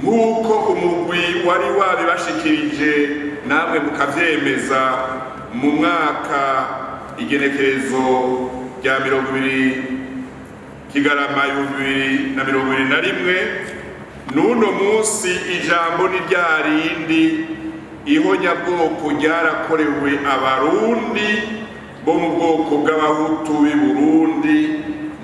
nk'uko umugwi wari wabibashikirije namwe mukavyemeza mu mwaka igenekerezo rya 20 Kigarama 2021 n'uno munsi ijambo ni ryarindi ihonyabwoko ryarakorewe abarundi bo mu bwoko bw'abahutu b'i Burundi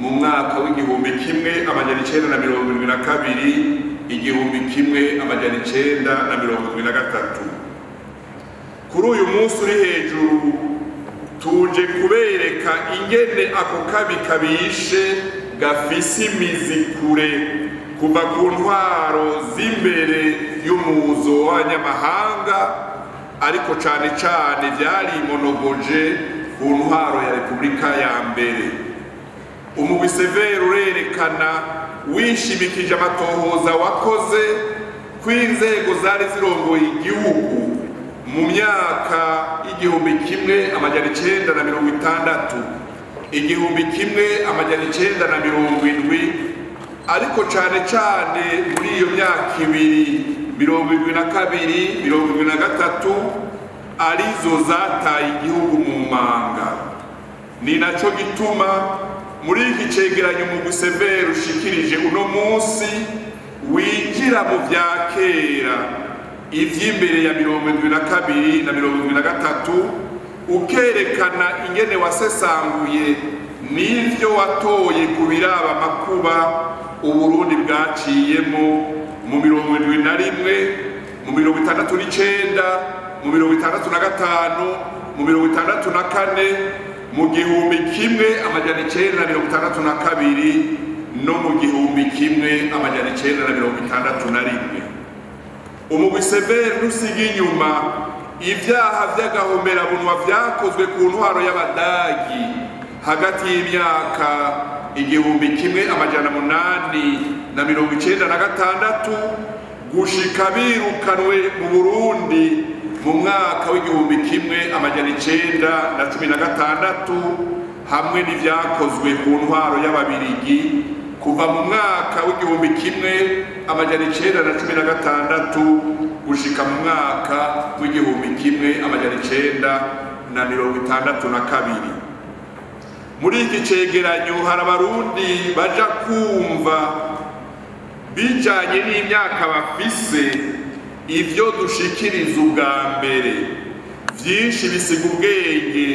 mu mwaka w'igihumbi kimwe amajana 1972 igihumbi kimwe amajana 1973. Kuri uyu munsi uri hejuru tuje kubereka ingene ako kabi kabishe gafise imizi kure kuva ku ntwaro z'imbere y'umuzo w'abanyamahanga, ariko cane cane vyarimonogoje ku ntwaro ya Repubulika ya mbere. Umugwi Severe urerekana wishimikije amatohoza wakoze kw'inzego zari zirongoye igihugu mu myaka igihumbi kimwe amajana 1960 igihumbi kimwe amajana 1970, ariko cane cane muri iyo myaka ibiri 1972 1973 arizo zataye igihugu mu manga. Ni naco gituma muri iki cegeranyo umugwi Severe ushikirije uno munsi winjira mu vya kera ivy'imbere ya 1972 na 1973 ukerekana ingene wasesanguye n'ivyo watoye ku biraba amakuba Uburundi bwaciyemo mu 1971 mu 1969 mu 1965 mu 1964 mu gihumbi kimwe amajana 1962 no mu gihumbi kimwe amajana 1961. Umugwi Severe ntusiga inyuma ivyaha vy'agahomerabunwa vyakozwe ku ntwaro y'Abadagi hagati y'imyaka igihumbi kimwe amajana 896 gushika birukanwe mu Burundi mu mwaka w'igihumbi kimwe amajana 916 hamwe n'ivyakozwe ku ntwaro y'Ababirigi kuva mu mwaka w'igihumbi kimwe amajana 916 gushika mu mwaka w'igihumbi kimwe amajana 962. Muri iki cegeranyo hari abarundi baja kumva bijanye n'imyaka bafise ivyo dushikiriza ubwa mbere vyinshi bisiga ubwenge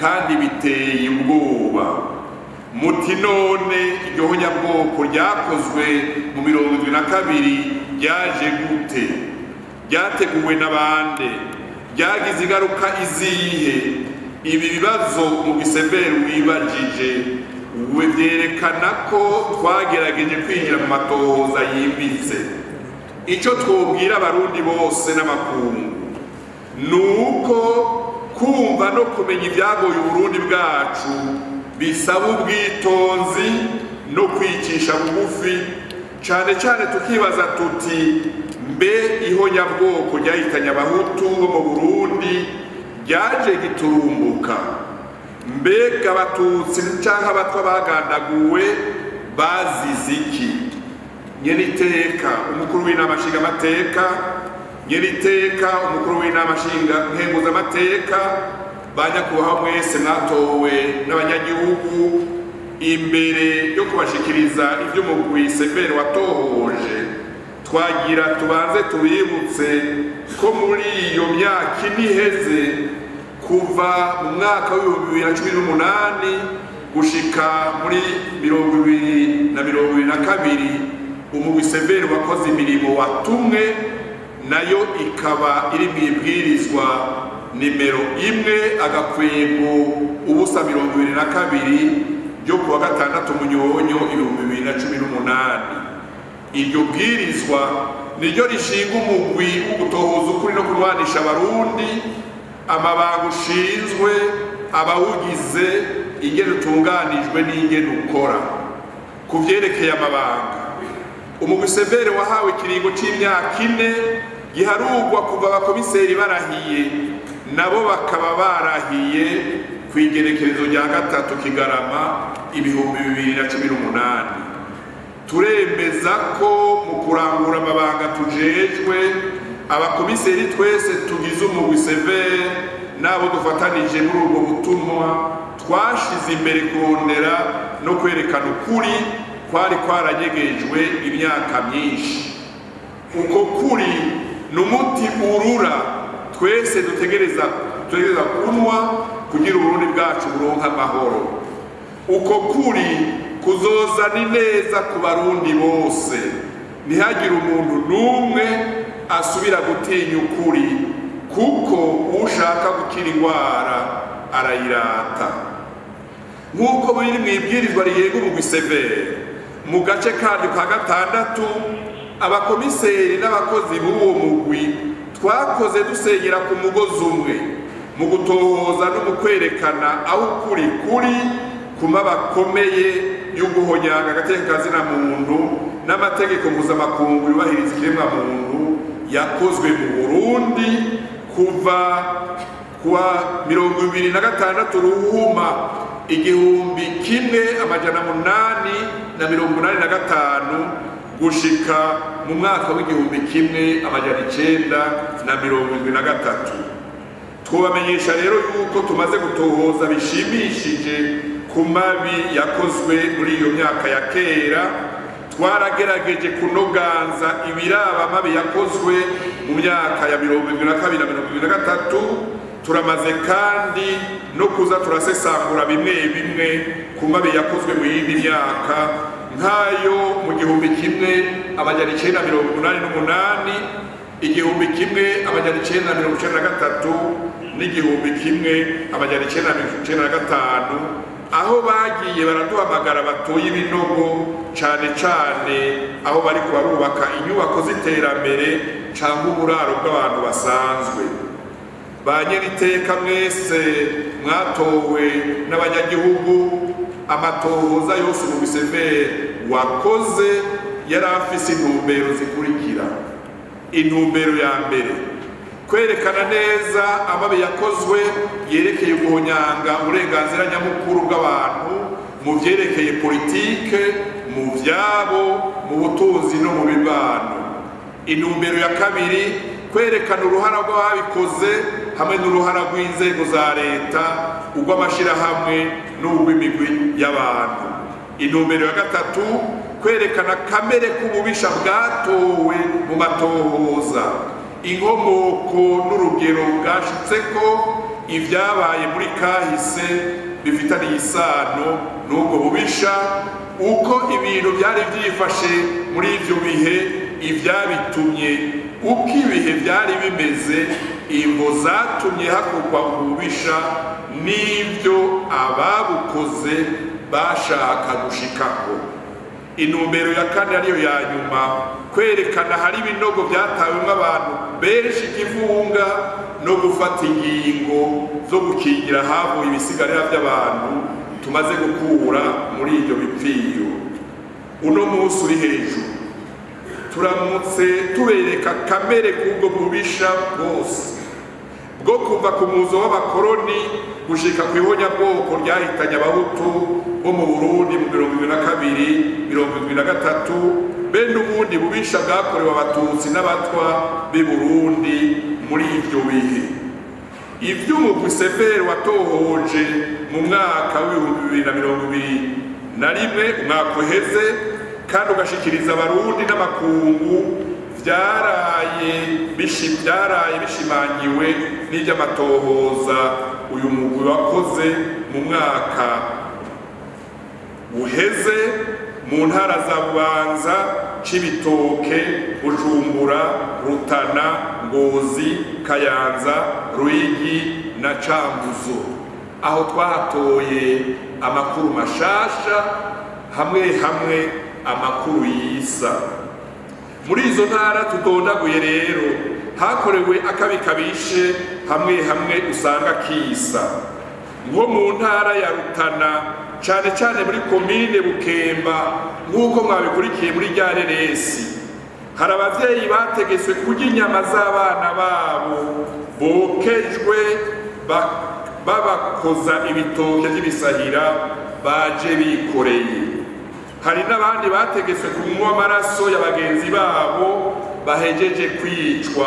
kandi biteye ubwoba. Muti none iryo honyabwoko ryakozwe mu 1972 ryaje gute? Ryateguwe n'abande? Ryagize ingaruka izihe? Ibi bibazo mu Severe wibajije vyerekana ko twagerageje kwinjira mu matohoza yimbitse. Ico twobwira abarundi bose n'amakungu nuko kumva no kumenya ivyagoye Uburundi bwacu bisaba ubwitonzi no kwicisha bugufi, cane cane tukibaza tuti mbe ihonyabwoko ryahitanye abahutu bo mu Burundi ryaje giturumbuka? Mbega abatutsi canke abatwa bagandaguwe bazize iki? Nyeniteka umukuru w'inama nshingamateka, nyeniteka umukuru w'inama nkenguzamateka, banyakubahwa mwese mwatowe n'abanyagihugu imbere yo kubashikiriza ivyo umugwi Severe watohoje, twagira tubanze tubibutse ko muri iyo myaka iniheze kuva mu mwaka w'2018 gushika muri 2022 umugwi Severe wakoze imirimo watumwe, nayo ikaba iri mwibwirizwa nimero 1 agakwego ubusa 2022 ryo kuwa gatandatu Munyonyo 2018. Iryo bwirizwa niryo rishinga umugwi w'ugutohoza ukuri no kurwanisha abarundi, amabanga ushinzwe, abawugize, ingene utunganijwe n'ingene ukora. Ku vyerekeye amabanga, umugwi Severe wahawe ikiringo c'imyaka 4 giharugwa kuva abakomiseri barahiye, nabo bakaba barahiye kw'igenekerezo rya 3 Kigarama 2018. turemeza ko mu kurangura amabanga tujejwe abakomiseri twese tugize umugwi severe n'abo dufatanije muri ubwo butumwa twashize imbere kurondera no kwerekana ukuri kwari kwaranyegejwe imyaka myinshi. Uko kuri ni umuti urura twese dutegereza kunywa kugira uburundi bwacu buronka amahoro. Uko kuri kuzozana ineza ku barundi bose, ntihagire umuntu n'umwe asubira gutinya ukuri, kuko ushaka gukira indwara arayirata. Nk'uko biri mu ibwirizwa rigenga umugwi severe mu gace kandi ka 6, abakomiseri n'abakozi b'uwo mugwi twakoze dusenyera ku mugozi umwe mu gutohoza no mu kwerekana aho ukuri kuri kuma bakomeye yo guhonyanga agateka kazina muntu n'amategeko mpuzamakungu yubahiriza ikiremwa muntu yakozwe mu Burundi kuva kuwa 26 Ruhuma 1885 gushika mu mwaka w'1973. Twabamenyesha rero yuko tumaze gutohoza bishimishije ku mabi yakozwe muri iyo myaka ya kera. Twaragerageje kunoganza ibiraba mabi yakozwe mu myaka ya 2022 na 2023. Turamaze kandi no kuza turasesangura bimwe bimwe ku mabi yakozwe mu yindi myaka, nk'ayo mu 1988, 1993 n'1995, aho bagiye baraduhamagara batoye ibinogo cane cane aho bari barubaka inyubako z'iterambere cyangwa uburaro bw'abantu basanzwe. Banyeriteka mwese mwatowe n'abanyagihugu, amatohoza yose mu bisevere wakoze yari afise intumbero zikurikira. Intumbero ya mbere, kwerekana neza amabi yakozwe yerekeye guhonyanga uburenganzira nyamukuru bw'abantu mu vyerekeye politike, mu vyabo, mu butunzi no mu mibano. Intumbero ya kabiri, kwerekana uruhara rw'ababikoze hamwe n'uruhara rw'inzego za leta, urw'amashirahamwe n'urw'imigwi y'abantu. Intumbero ya gatatu, kwerekana kamere k'ububisha bwatowe mu matohoza, inkomoko n'urugero bwashitseko ivyabaye muri kahise bifitaniye isano n'ubwo bubisha, uko ibintu byari byifashe muri ivyo bihe, ivyabitumye, uko ibihe byari bimeze, imvo zatumye hakorwa ububisha n'ivyo ababukoze bashaka gushikako. Intumbero ya kane ariyo ya nyuma, kwerekana hari ibinogo byatawemwo abantu benshi ikivunga no gufata ingingo zo gukingira havuye ibisigarira by'abantu tumaze gukura muri iryo bipfiro. Uno munsi uri hejuru turamutse tubereka kamere k'ubwo bubisha bwose bwo kuva ku muzo w'abakoroni gushika ku ihonyabwoko ryahitanye abahutu bo mu Burundi mu 2022, 2023, be n'ubundi bubisha bwakorewe abatutsi n'abatwa b'i Burundi muri ivyo bihe. Ivy'umugwi severe watohoje mu mwaka w'2021, umwaka uheze, kandi ugashikiriza abarundi n'amakungu, byaraye bishimangiwe n'iby'amatohoza uyu mugwi wakoze mu mwaka uheze mu ntara za Bubanza, Cibitoke, Bujumbura, Rutana, Ngozi, Kayanza, Ruyigi na Cankuzo, aho twahatoye amakuru mashasha hamwe amakuru yisa. Muri izo ntara tudondaguye rero hakorewe akabi kabishe hamwe usanga kisa, nko mu ntara ya Rutana cane muri komine Bukemba, nk'uko mwabikurikiye muri rya reresi, hari abavyeyi bategetswe kurya inyama z'abana babo bokejwe babakoza ibitoke by'ibisahira baje bikoreye. hari n'abandi bategetswe kunywa amaraso ya bagenzi babo bahejeje kwicwa.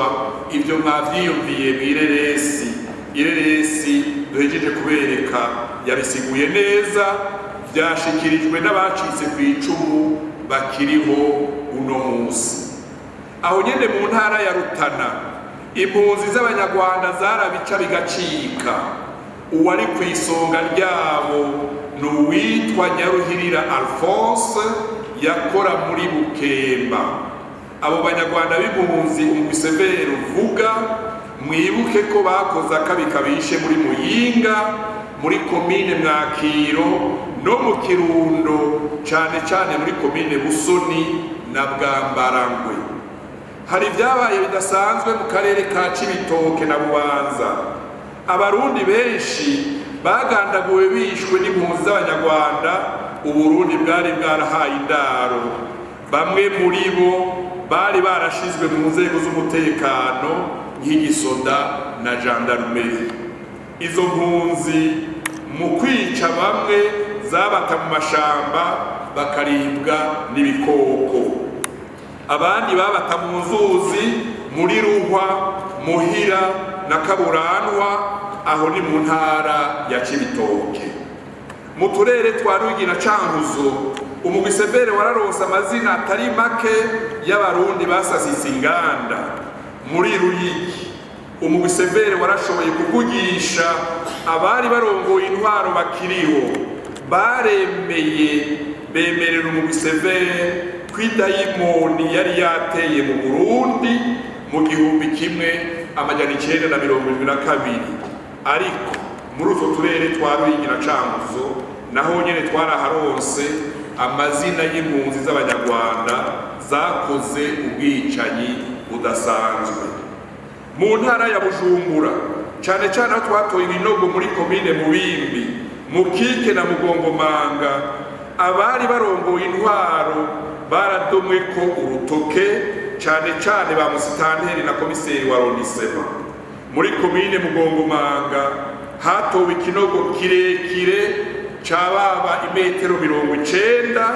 Ibyo mwavyiyumviye mw'ireresi. Ireresi duhejeje kubereka yabisiguye neza, vyashikirijwe n'abacitse kw'icumu bakiriho uno musi. Aho nyene mu ntara ya Rutana impunzi z'abanyarwanda zarabica bigacika. Uwari kw'isonga ryabo n'uwitwa Nyaruhirira Alphonse yakora muri Bukemba. Abo banyarwanda b'impunzi Umugwisevere uvuga, mwibuke ko bakoze akabi kabishe muri Muyinga, muri komine Mwakiro no mu Kirundo, cane cane muri komine Busoni na Bwambarangwe. Hari vyabaye bidasanzwe mu karere ka Cibitoke na Bubanza. Abarundi benshi bagandaguwe bishwe n'impunzi z'abanyarwanda Uburundi bwari bwarahaye indaro. Bamwe muri bo bari barashizwe mu nzego z'umutekano nk'igisoda na gendarmerie. Izo mpunzi mu kwica bamwe zabata mu mashamba bakaribwa n'ibikoko, abandi babata mu nzuzi muri Ruhwa, Muhira na Kaburanwa, aho ni mu ntara ya Cibitoke. Mu turere twa Ruyigi na Cankuzo Umugwisevere wararonse amazina atari make y'abarundi basasitse inganda. Muri Ruyigi Umugwisevere warashoboye kuvugisha abari barongoye intwaro bakiriho, baremeye bemerera Umugwisevere kw'idayimoni yari yateye mu Burundi mu 1972. Ariko muri utwo turere twa Ruyigi na Cankuzo naho nyene twaraharonse amazina y'impunzi z'abanyarwanda zakoze ubwicanyi budasanzwe. Mu ntara ya Bujumbura cane cane aho twatoye ibinogo muri komine Mubimbi, Mukike na Mugongomanga, abari barongoye intwaro baradomwe ko urutoke, cane cane ba musitanteri na komiseri wa Rondisema. Muri komine Mugongomanga hatowe ikinogo kirekire cababa imetero 90,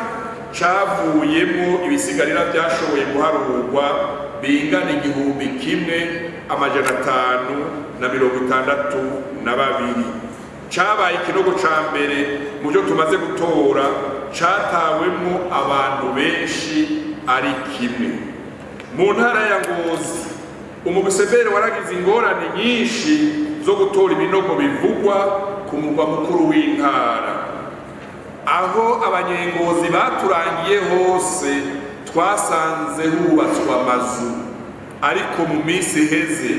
cavuyemo ibisigarira vyashoboye guharurwa bingana 1562. Cabaye ikinogo ca mbere mu byo tumaze gutora catawemo abantu benshi ari kimwe. Mu ntara ya Ngozi Umugwisevere waragize ingorane nyinshi zo gutora ibinogo bivugwa ku murwa mukuru w'intara. Aho abanyengozi baturangiye hose twasanze hubatswe amazu, ariko mu minsi iheze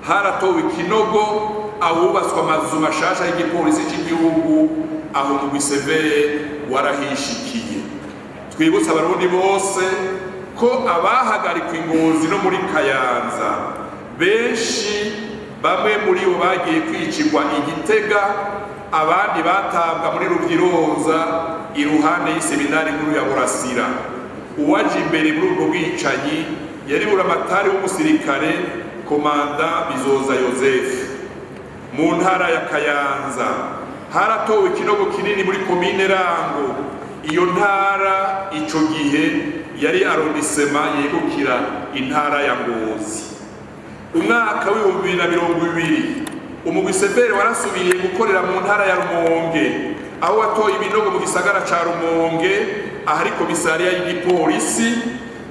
haratowe ikinogo ahubatswe amazu mashasha y'igipolisi cy'igihugu, aho Umugwisevere warahishikiye. Twibutsa abarundi bose ko abahagarikwa Ingozi no muri Kayanza benshi, bamwe muri bo bagiye kwicirwa Igitega, abandi batabwa muri Ruvyironza iruhande y'iseminari nkuru ya Burasira. Uwaje imbere muri ubwo bwicanyi yari buramatari w'umusirikare Komanda Bizoza Yozefu. Mu ntara ya Kayanza haratowe ikinogo kinini muri komine Rango. Iyo ntara ico gihe yari arondisema yegukira intara ya Ngozi. Umwaka w'2020 Umugwisevere warasubiriye gukorera mu ntara ya Rumonge, aho watoye ibinogo mu gisagara ca Rumonge ahari komisariya y'igipolisi,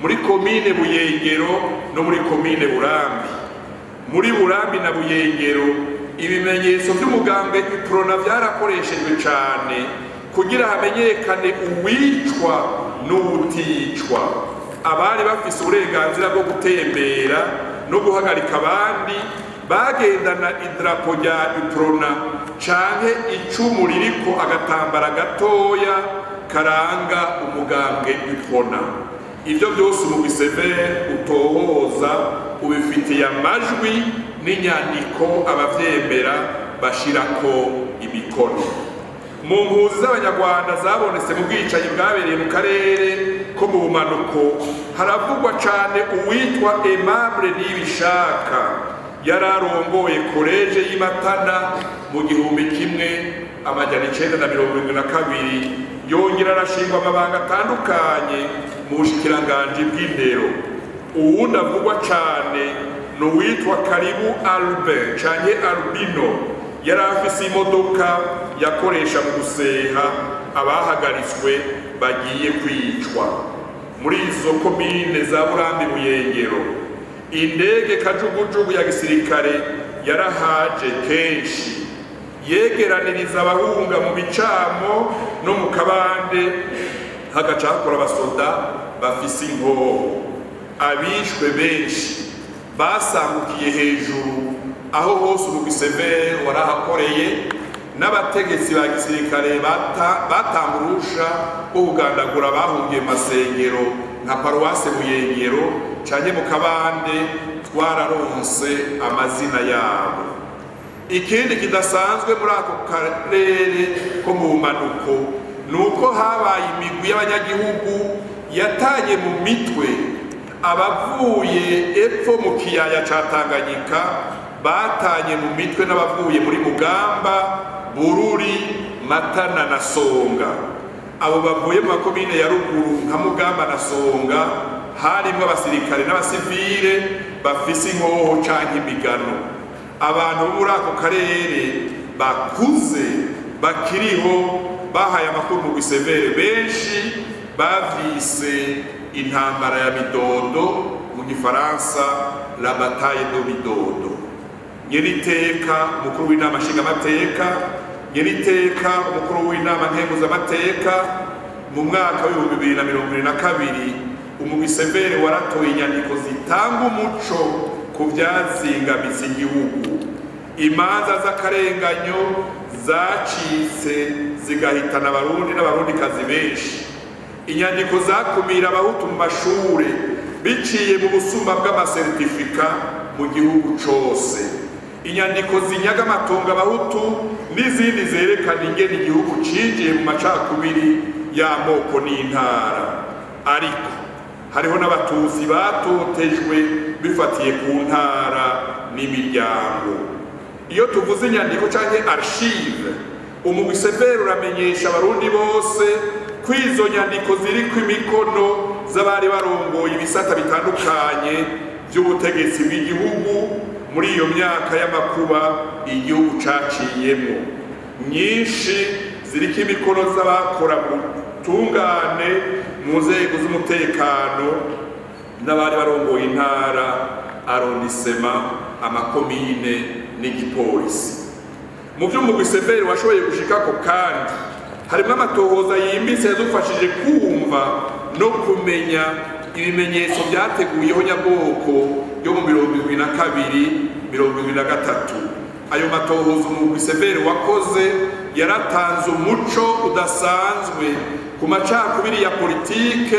muri komine Buyengero no muri komine Burambi. Muri Burambi na Buyengero ibimenyetso by'umugambwe Iprona vyarakoreshejwe cane kugira hamenyekane uwicwa n'uwuticwa. Abari bafise uburenganzira bwo gutembera no guhagarika abandi bagendana idrapo rya Iprona canke icumu ririko agatambara gatoya karanga umugambwe Iprona. Ivyo byose Umugwisevere utohoza ubifitiye amajwi n'inyandiko abavyemera bashirako imikono. Mu mpunzi z'abanyarwanda zabonetse mu bwicanyi bwabereye mu karere ko mu bumanuko haravugwa cane uwitwa Aimable Nibishaka, yararongoye koleje y'Imatana mu 1972 yongera arashingwa amabanga atandukanye mu bushikiranganji bw'indero. Uwundi avugwa cane ni uwitwa Karibu Albert canke Albino, yari afise imodoka yakoresha mu guseha abahagaritswe bagiye kwicwa. Muri izo komine za Burambi, Buyengero, indege kajugujugu ya gisirikare yarahaje kenshi, yegeraniriza abahunga mu bicamo no mu kabande, hagaca hakora abasoda bafise inkoho. Abishwe benshi basangukiye hejuru aho hose umugwi severe warahakoreye, n'abategetsi ba gisirikare batanga urusha rwo kugandagura abahungiye masengero nka paruwase Buyengero canke mu kabande, twararonse amazina yabo. Ikindi kidasanzwe muri ako karere ko mu bumanuko nuko habaye imigwi y'abanyagihugu yatanye mu mitwe abavuye epfo mu kiyaya ca Tanganyika, batanye mu mitwe n'abavuye muri Mugamba, Bururi, Matana na Songa. Abo bavuye mu makomine ya ruguru nka Mugamba na Songa harimwo abasirikare n'abasivile bafise inkoho canke imigano. Abantu bo muri ako karere bakuze bakiriho bahaye amakuru mu gisevere benshi bavyise intambara ya Bidodo, mu gifaransa la bataille de Bidodo. Nyeriteka umukuru w'inama nshingamateka, nyeriteka umukuru w'inama nkenguzamateka, mu mwaka w'2022 umugwi severe waratoye inyandiko zitanga umuco ku vyazingamitse igihugu. Imanza z'akarenganyo zacitse zigahitana abarundi n'abarundikazi benshi. Inyandiko zakumira abahutu mu mashure biciye mu busuma bw'amasertifika mu gihugu cose. Inyandiko zinyaga amatongo abahutu n'izindi zerekana ingene igihugu cinjiye mu macakubiri y'amoko n'intara. Ariko hariho n'abatuzi batotejwe bifatiye ku ntara n'imiryango. Iyo tuvuze inyandiko canke archive, umugwi severe uramenyesha abarundi bose ko izo nyandiko ziriko imikono z'abari barongoye ibisata bitandukanye vy'ubutegetsi bw'igihugu muri iyo myaka y'amakuba igihugu caciyemo. Nyinshi ziriko imikono z'abakora mu tungane mu nzego z'umutekano n'abari barongoye intara, arrondissement, amakomine n'igipolisi. Mu vy'umugwi severe washoboye gushikako kandi harimwo amatohoza yimbitse yadufashije kumva no kumenya ibimenyetso vyateguyeho nyabwoko yo mu 2022-2023. Ayo matohoza umugwi severe wakoze yaratanze umuco udasanzwe ku macakubiri ya politike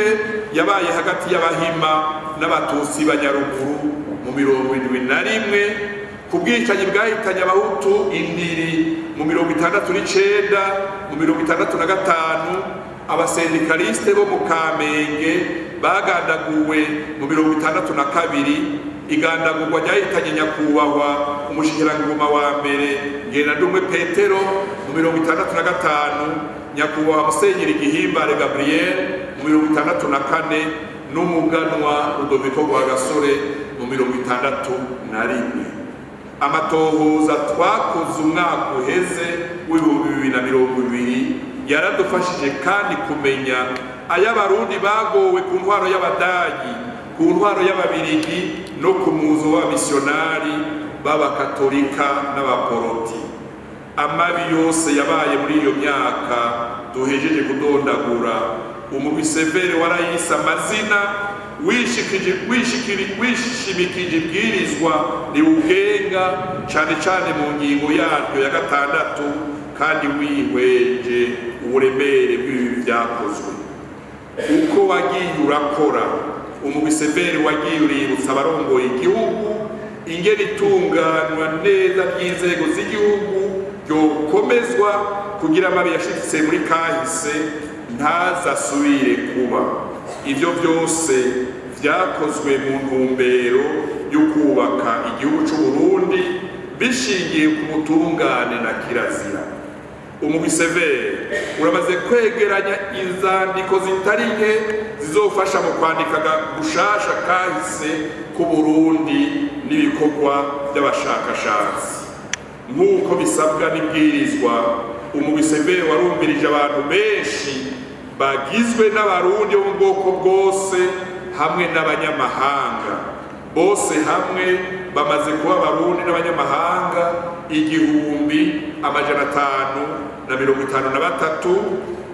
yabaye hagati y'abahima n'abatusi banyaruguru mu 2021, ku bwicanyi bwahitanye abahutu indiri mu 1969, mu 1965, abasendikaliste bo mu Kamenge bagandaguwe mu 1962, igandagurwa ryahitanye nyakubahwa umushikirangoma wa mbere Ngendandumwe Petero mu 1965, nyakubahwa Musenyeri Gihimbare Gabriel mu 1964, n'umuganwa Rudoviko Rwagasore mu 1961. Amatohoza twakoze umwaka uheze w'2020 yaradufashije kandi kumenya ay'abarundi bagowe ku ntwaro y'abadagi, ku ntwaro y'ababirigi no ku muzo w'abamisionari b'abakatolika n'abaporoti. Amabi yose yabaye muri iyo myaka duhejeje kudondagura, umugwi severe warayise amazina wishimikije ibwirizwa riwugenga cane cane mu ngingo yaryo ya 6, kandi wihweje uburemere bw'ibi vyakozwe. Uko wagiye urakora, umugwi severe wagiye uributsa abarongoye igihugu ingene itunganwa neza ry'inzego z'igihugu ryokomezwa kugira amabi yashitse muri kahise ntazasubire kuba. Ivyo vyose vyakozwe mu ntumbero yo kubaka igihugu c'u Burundi bishingiye ku butungane na kirazira. umugwi severe uramaze kwegeranya inzandiko zitari nke zizofasha mu kwandika gushasha kahise ku Burundi n'ibikorwa by'abashakashatsi nk'uko bisabwa n'ibwirizwa. Umugwi severe warumvirije abantu benshi bagizwe n'abarundi bo mu bwoko bwose hamwe n'abanyamahanga, bose hamwe bamaze kuba abarundi n'abanyamahanga 1553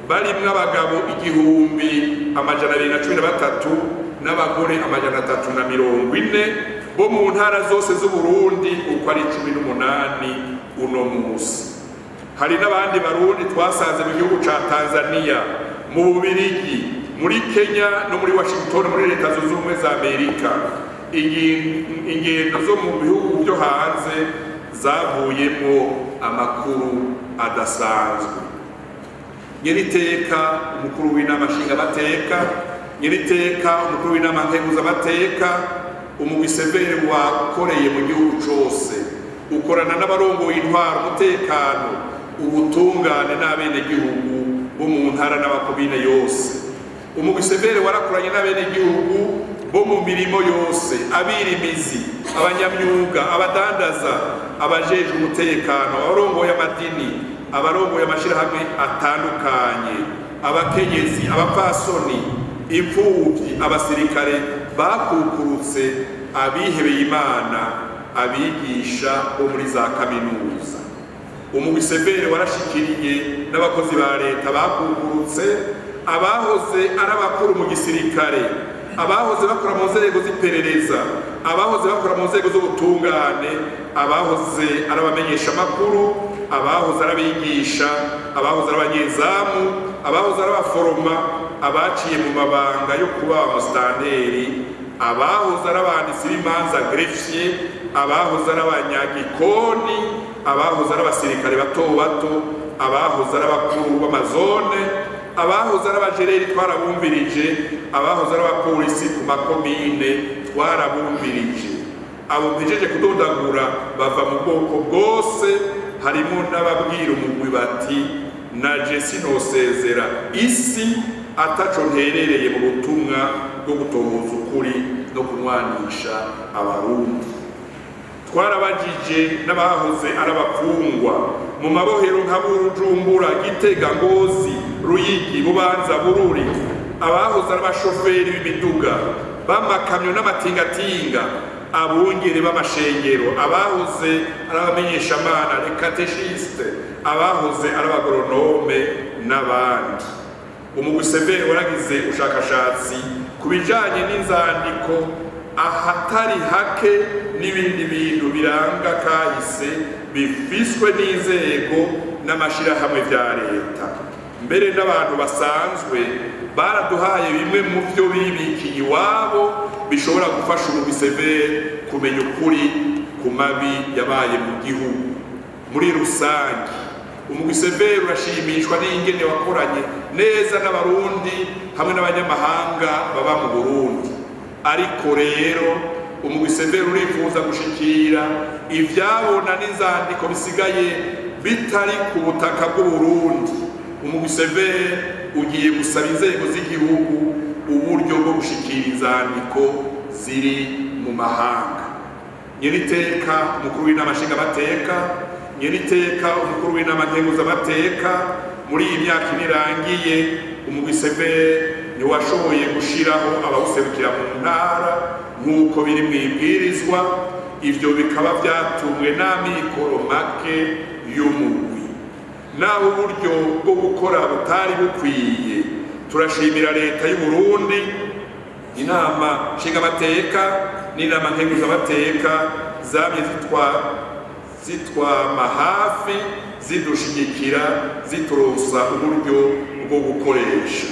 barimwo abagabo 1213 n'abagore 340 bo mu ntara zose z'Uburundi uko ari 18 uno musi. Hari n'abandi barundi twasanze mu gihugu ca Tanzania, mu Bubiligi, muri Kenya no muri Washington muri Leta Zunze Ubumwe za Amerika. Ingendo zo mu bihugu byo hanze zavuyemo amakuru adasanzwe. Nyiriteka umukuru w'inama nshingamateka, nyiriteka umukuru w'inama nkenguzamateka, umugwi severe wakoreye mu gihugu cose ukorana n'abarongoye intwaro, umutekano, ubutungane n'abenegihugu bo mu ntara n'amakomine yose. Umugwi severe warakoranye n'abenegihugu bo mu mirimo yose, abirimizi, abanyamyuga, abadandaza, abajejwe umutekano, abarongoye amadini, abarongoye amashirahamwe atandukanye, abakenyezi, abapfasoni, imfuvyi, abasirikare bakukurutse, abihebeye Imana, abigisha bo muri za kaminuza. Umugwi severe warashikiriye n'abakozi ba leta bakukurutse, abahoze ari abakuru mu gisirikare, abahoze bakora mu nzego z'iperereza, abahoze bakora mu nzego z'ubutungane, abahoze ari abamenyesha makuru, abahoze ari abigisha, abahoze ari abanyezamu, abahoze ari abaforoma, abaciye mu mabanga yo kuba abamustanteri, abahoze ari abanditsi b'imanza greffier, abahoze ari abanyagikoni, abahoze ari abasirikare bato bato, abahoze ari abakuru b'amazone, abahoze ari abajereri twarabumvirije, abahoze ari abapolisi ku makomine twarabumvirije. Abo mpejeje kudondagura bava mu bwoko bwose, harimo n'ababwira umugwi bati naje sinosezera isi ataco nterereye mu butumwa bwo gutohoza ukuri no kunwanisha abarundi. Twarabajije n'abahoze ari abafungwa mu mabohero nka Bujumbura, Gitega, Ngozi, Ruyigi, Bubanza, Bururi, abahoze ari abashoferi b'imiduga, b'amakamyo n'amatingatinga, abungere b'amashengero, abahoze ari abamenyeshamana, les catéchistes, abahoze ari abagoronome n'abandi. Umugwi severe waragize ubushakashatsi ku bijanye n'inzandiko ahatari hake n'ibindi bintu biranga kahise bifiswe n'inzego n'amashirahamwe vya leta, mbere n'abantu basanzwe baraduhaye bimwe mu byo bibikiye iwabo bishobora gufasha umugwi severe kumenya ukuri ku mabi yabaye mu gihugu muri rusange. Umugwi severe urashimishwa n'ingene wakoranye neza n'abarundi hamwe n'abanyamahanga baba mu Burundi, ariko rero umugwi severe urifuza gushikira ivyabona n'inzandiko bisigaye bitari ku butaka bw'Uburundi. Umugwi severe ugiye gusaba inzego z'igihugu uburyo bwo gushikira inzandiko ziri mu mahanga. Nyiriteka umukuru w'inama nshingamateka, nyiriteka umukuru w'inama nkenguzamateka, muri iyi myaka inirangiye umugwi severe niwashoboye gushiraho abawuserukira mu ntara nk'uko biri mu ibwirizwa. Ivyo bikaba vyatumwe n'amikoro make y'umugwi, naho uburyo bwo gukora butari bukwiye. Turashimira leta y'u Burundi, inama nshingamateka n'inama nkenguzamateka zamye zitwama hafi, zidushigikira, zituronsa uburyo bwo gukoresha.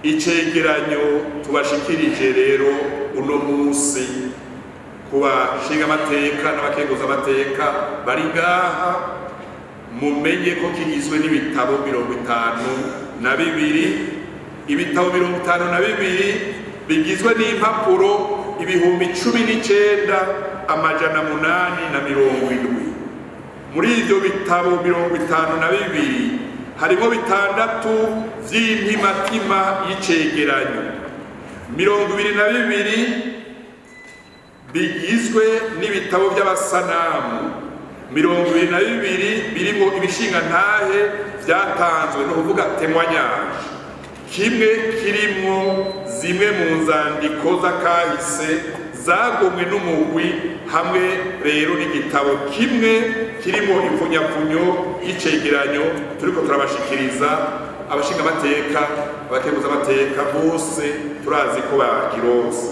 Icegeranyo tubashikirije rero uno musi kuba nshingamateka n'abakenguzamateka bari ngaha, mumenye ko kigizwe n'ibitabo 52, ibitabo 52 bigizwe n'impapuro 19,870. muri ivyo bitabo 52 harimo 6 vy'intimatima y'icegeranyo, 22 bigizwe n'ibitabo by'abasanamu, 22 birimo ibishinga ntahe vyatanzwe no kuvuga témoignage, kimwe kirimo zimwe mu nzandiko z'akahise zagomwe n'umugwi, hamwe rero n'igitabo kimwe kirimo impfunyapfunyo y'icegeranyo turiko turabashikiriza abashinga amateka, abakeguza amateka bose turazi ko bakironse.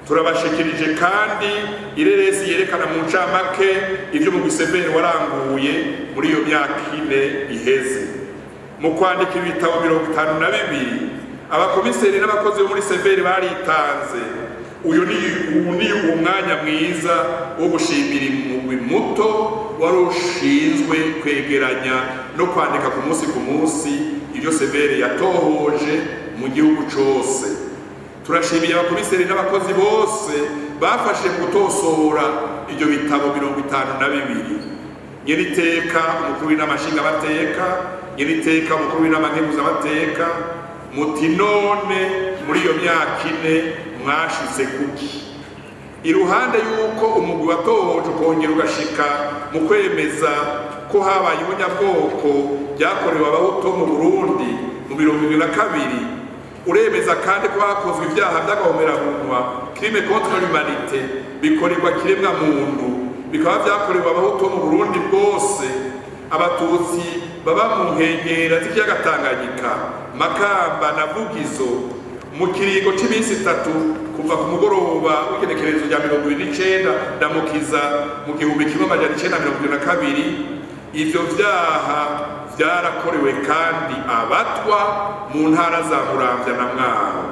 Turabashikirije kandi ireresi yerekana mu ncamake ivyo mu Severe waranguye muri iyo myaka 4 iheze. Mu kwandika ibitabo 52 abakomiseri n'abakozi bo muri Severe baritanze. Uyu ni umwanya mwiza wo gushimira umugwi muto wari ushinzwe kwegeranya no kwandika ku munsi ivyo Severe yatohoje mu gihugu cose. Turashimiye abakomiseri n'abakozi bose bafashe gutosora ivyo bitabo 52. Nyeriteka umukuru w'inamashinga amateka, nyeriteka umukuru w'inamankeguza amateka, muti none muri iyo myaka 4 mwashize kuki? Iruhande yuko umugwi watohoje ukongera ugashika mu kwemeza ko habaye ubunyabwoko byakorewe abahutu mu Burundi mu 2022, uremeza kandi ko hakozwe ibyaha by'agahomerabunwa crime contre l'humanité bikorerwa kiremwa muntu, bikaba byakorewe abahutu mu Burundi bwose, abatutsi baba mu nkengera z'ikiyaga Tanganyika, Makamba na Vugizo mu kiringo c'iminsi 3 kuva ku mugoroba w'igenekerezo rya 29 ndamukiza mu 1972. Ivyo vyaha vyarakorewe kandi abatwa mu ntara za Muramvya na Mwaro.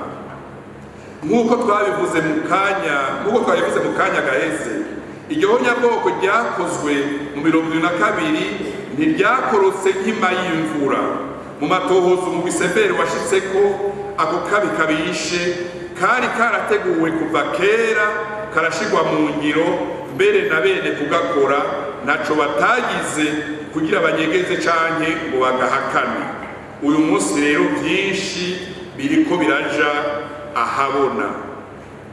Nk'uko twabivuze mu kanya gaheze, iryo honyabwoko ryakozwe mu 2022 ntiryakorotse nk'ima y'imvura. Mu matohozo mu Severe washitseko ako kabi kabishe kari karateguwe kuva kera, karashigwa mu ngiro, mbere na bene kugakora naco batagize kugira abanyegeze canke ngo bagahakane. Uyu munsi rero byinshi biriko biraja ahabona.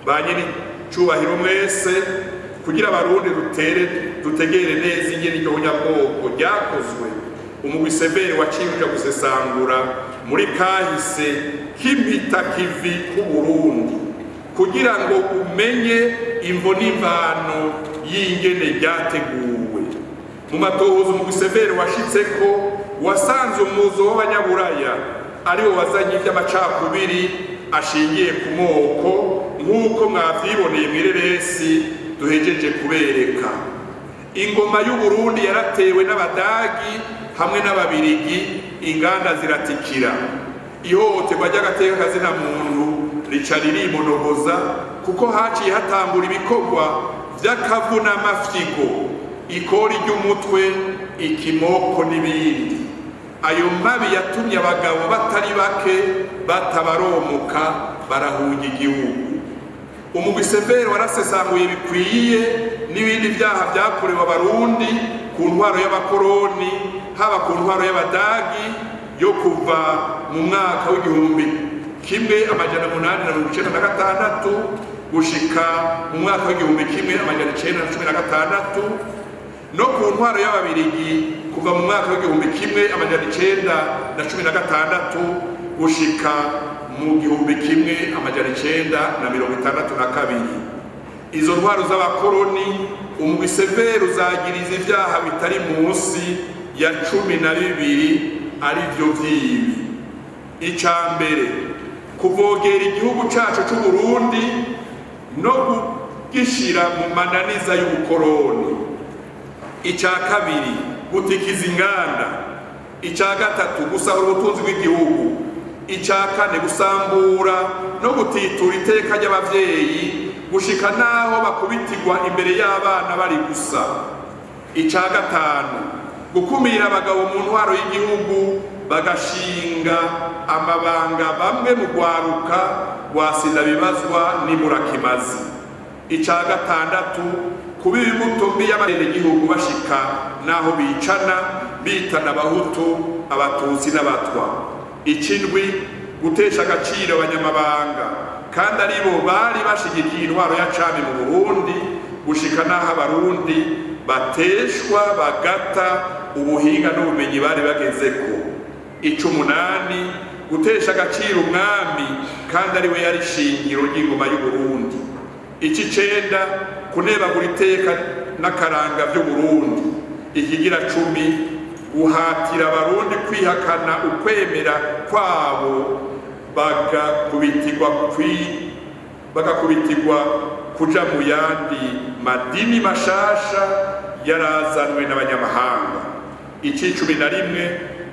Banyene cubahiro mwese, kugira abarundi dutegere neza ingene iryo honyabwoko ryakozwe, umugwi Severe waciye uja gusesangura muri kahise k'impita kivi ku Burundi kugira ngo umenye imvo n'imvano y'ingene ryateguwe. Mu matohozo umugwi Severe washitseko wasanze umuzo w'abanyaburaya aribo wazanye ivy'amacakubiri ashingiye ku moko, nk'uko mwavyiboneye mw'ireresi duhejeje kubereka. Ingoma y'u Burundi yaratewe n'Abadagi hamwe n'Ababirigi, inganda ziratikira. Ihohoterwa ry'agateka kazina muntu rica ririmonogoza, kuko haciye hatambura ibikorwa vy'akavunamafyigo, ikori ry'umutwe, ikimoko n'ibindi. Ayo mabi yatumye abagabo batari bake batabaromuka barahunga igihugu. Umugwi Severe warasesanguye bikwiye n'ibindi vyaha vyakorewe abarundi ku ntwaro y'abakoroni, haba ku ntwaro y'Abadagi yo kuva mu mwaka w'1896 gushika mu mwaka w'1916, no ku ntwaro y'Ababirigi kuva mu mwaka w'1916 gushika mu 1962. Izo ntwaro z'abakoroni umugwi Severe uzagiriza ivyaha bitari munsi ya 12 ari vyo vyibi. Icambere, kuvogera igihugu cacu c'u Burundi no kugishira mu mananiza y'ubukoroni. Ica kabiri, gutikiza inganda. Ica gatatu, gusahura ubutunzi bw'igihugu. Ica kane, gusambura no gutitura iteka ry'abavyeyi gushika naho bakubitirwa imbere y'abana bari gusa. Ica gatanu, gukumira abagabo mu ntwaro y'igihugu bagashinga amabanga bamwe mu rwaruka rwa Sindabibazwa n'Imurakimazi. Ica gatandatu, kuba ibimuto mbi y'abenegihugu bashika naho bicana bitana abahutu abatutsi n'abatwa. Ikindwi, gutesha agaciro abanyamabanga kandi aribo bari bashigikiye intwaro ya cami mu Burundi gushika naho abarundi bateshwa bagata ubuhinga n'ubumenyi bari bagezeko. Icumunani, gutesha agaciro umwami kandi ariwe yari shingiro ry'ingoma y'u Burundi. Icicenda, kunebagura iteka n'akaranga vy'u Burundi. Ikigira 10, guhatira abarundi kwihakana ukwemera kwabo bagakubitirwa kuja mu yandi madini mashasha yarazanwe n'abanyamahanga. Icumi,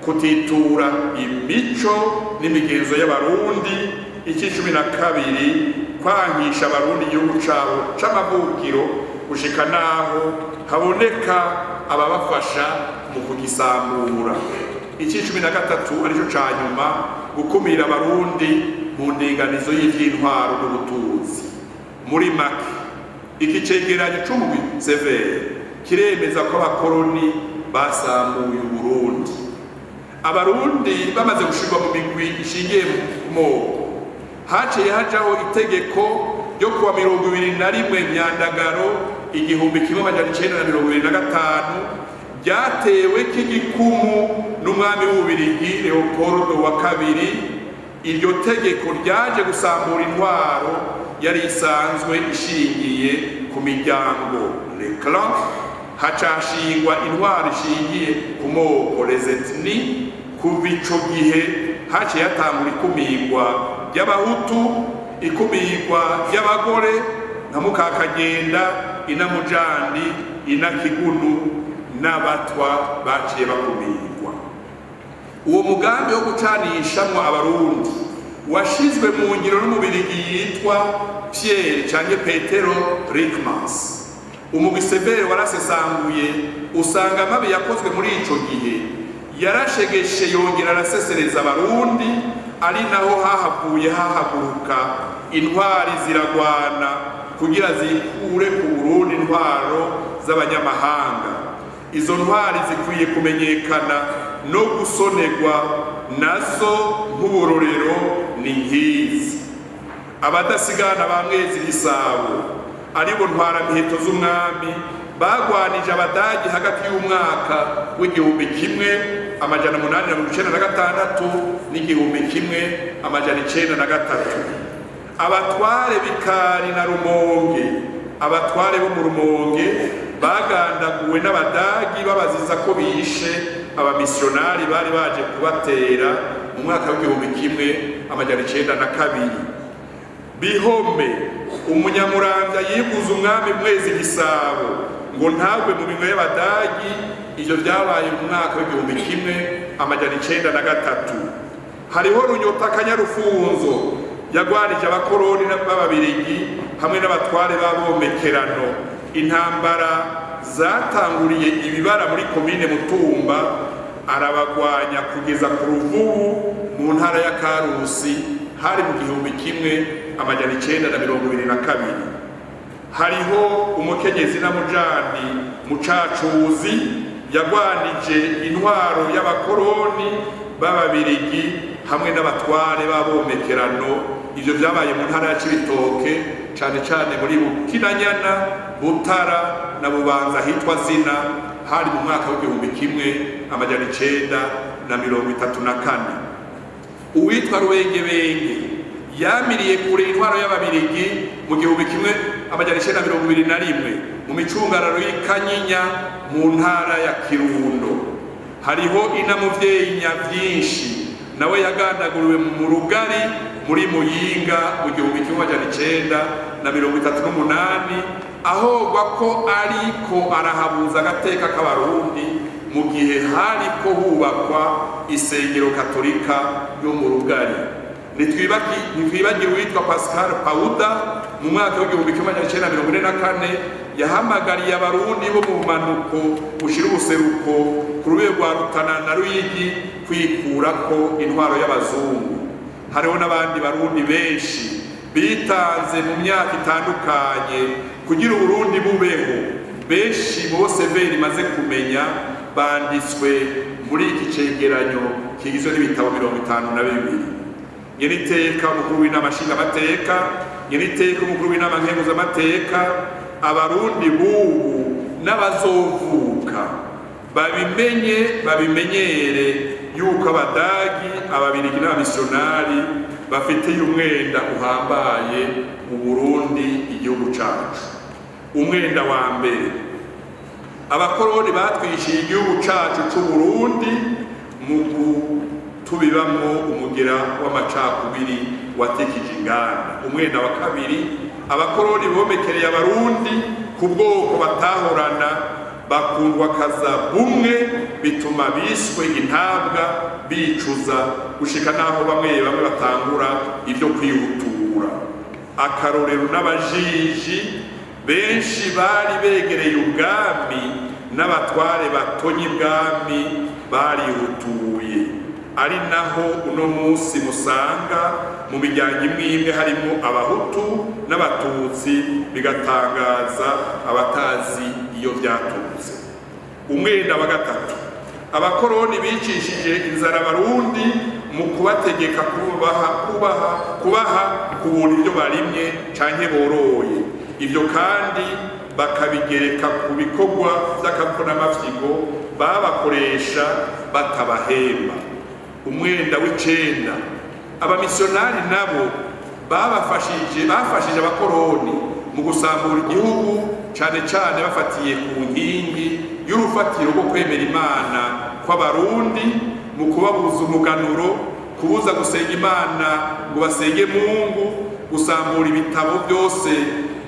kutitura imico n'imigenzo y'abarundi. Icumi na kabiri, kwangisha abarundi igihugu cabo c'amavukiro gushika naho haboneka ababafasha mu kugisambura. Icumi na gatatu, arico ca nyuma, gukumira abarundi mu ndinganizo y'ivy'intwaro n'ubutunzi. Muri make, iki cegeranyo c'umugwi severe kiremeza ko abakoroni basambuye Uburundi. Abarundi bamaze gushirwa mu migwi ishingiye ku moko, haciye hajaho itegeko ryo kuwa 21 Myandagaro 1925 ryatewe k'igikumu n'umwami w'Ububirigi Leopoldo wa kabiri. Iryo tegeko ryaje gusambura intwaro yari isanzwe ishingiye ku miryango le clan, hacashingwa intwaro ishingiye ku moko les ethnies. Kuva ico gihe haciye hatangura ikumirwa ry'abahutu, ikumirwa ry'abagore nka Mukakagenda, Inamujandi, Inakigunu n'abatwa baciye bakumirwa. Uwo mugambi wo gucanishamwo abarundi washizwe mu ngiro n'umubirigi yitwa Pierre canke Petero Rickmans. Umugwi severe warasesanguye usanga amabi yakozwe muri ico gihe yarashegeshe yongera arasesereza abarundi, ari naho hahavuye hahaguruka intwari ziragwana kugira zikure ku Burundi intwaro z'abanyamahanga. Izo ntwari zikwiye kumenyekana no gusonerwa, nazo nk'uburorero ni nkizi: abadasigana ba Mwezi Gisabo aribo ntwaramiheto z'umwami bagwanije abadagi hagati y'umwaka w'1896 n'1903. Abatware Bikari na Rumonge, abatware bo mu Rumonge bagandaguwe n'abadagi babaziza ko bishe abamisionari bari baje kubatera mu mwaka w'1902. Bihome, umunyamuramvya yiguze umwami Mwezi Gisabo ngo ntagwe mu minwe y'abadagi. Ivyo vyabaye mu mwaka w'1903. Hariho Runyota Kanyarufunzo yagwanije abakoroni b'ababirigi hamwe n'abatware b'abomekerano. Intambara zatanguriye ibibara muri komine Mutumba, arabagwanya kugeza ku Ruvubu mu ntara ya Karusi hari mu 1922. Hariho umukenyezi na Mujandi Mucacuzi yagwanije intwaro y'abakoroni b'ababirigi hamwe n'abatware b'abomekerano. Ivyo vyabaye mu ntara ya Cibitoke, cane cane muri Bukinanyana, Butara na Bubanza hitwa Zina, hari mu mwaka w'1934. Uwitwa Rubengebenge yamiriye kure intwaro y'ababirigi mu 1921 mu micungararo y'Ikanyinya mu ntara ya Kirundo. Hariho Inamuvyeyi Nyavyinshi nawe yagandaguriwe mu Rugari muri Muyinga mu 1938, ahogwa ko ariko arahabuza agateka k'abarundi mu gihe hariko hubakwa isengero katolika yo mu Rugari. Nitwibagira uwitwa Pascal Pauda mu mwaka w'1944 yahamagariye abarundi bo mu bumanuko bushira ubuseruko ku rubego rwa Rutana na Ruyigi kwikurako intwaro y'abazungu. Hariho n'abandi barundi benshi bitanze mu myaka itandukanye kugira Uburundi bubeho. Benshi bose berimaze kumenya banditswe muri iki cegeranyo kigizwe n'ibitabo 52. Nyeniteka umukuru w'inama nshingamateka, nyeniteka umukuru w'inama nkenguzamateka, abarundi bubu n'abazovuka babimenyere yuko abadagi, ababirigi n'abamisiyonari bafitiye umwenda uhambaye mu Burundi, igihugu cacu. Umwenda wa mbere, abakoroni batwishiye igihugu cacu c'Uburundi mu tubibamwo umugira w'amacakubiri watekije inganda. Umwenda wa kabiri, abakoroni bomekereye abarundi ku bwoko batahorana, bakundwa kaza bumwe, bituma biswe intabwa, bicuza gushika naho bamwe batangura ivyo kwihutura. Akarorero n'abajiji benshi bari begereye ubwami n'abatware batonye ibwami barihutuye, ari naho uno munsi musanga mu miryango imwe harimo abahutu n'abatutsi, bigatangaza abatazi iyo byaturutse. Umwenda wa gatatu, abakoroni bicishije inzara abarundi mu kubategeka kubaha ku buntu ibyo barimye canke boroye. Ivyo kandi bakabigereka ku bikorwa vy'akakonamafyigo babakoresha batabahemba. Umwenda w'icenda, abamisiyonari nabo bafashije abakoroni mu gusambura igihugu, cane cane bafatiye ku nkingi y'urufatiro rwo kwemera Imana kw'abarundi, mu kubabuza umuganuro, kubuza gusenga Imana ngo basenge Mungu, gusambura ibitabo byose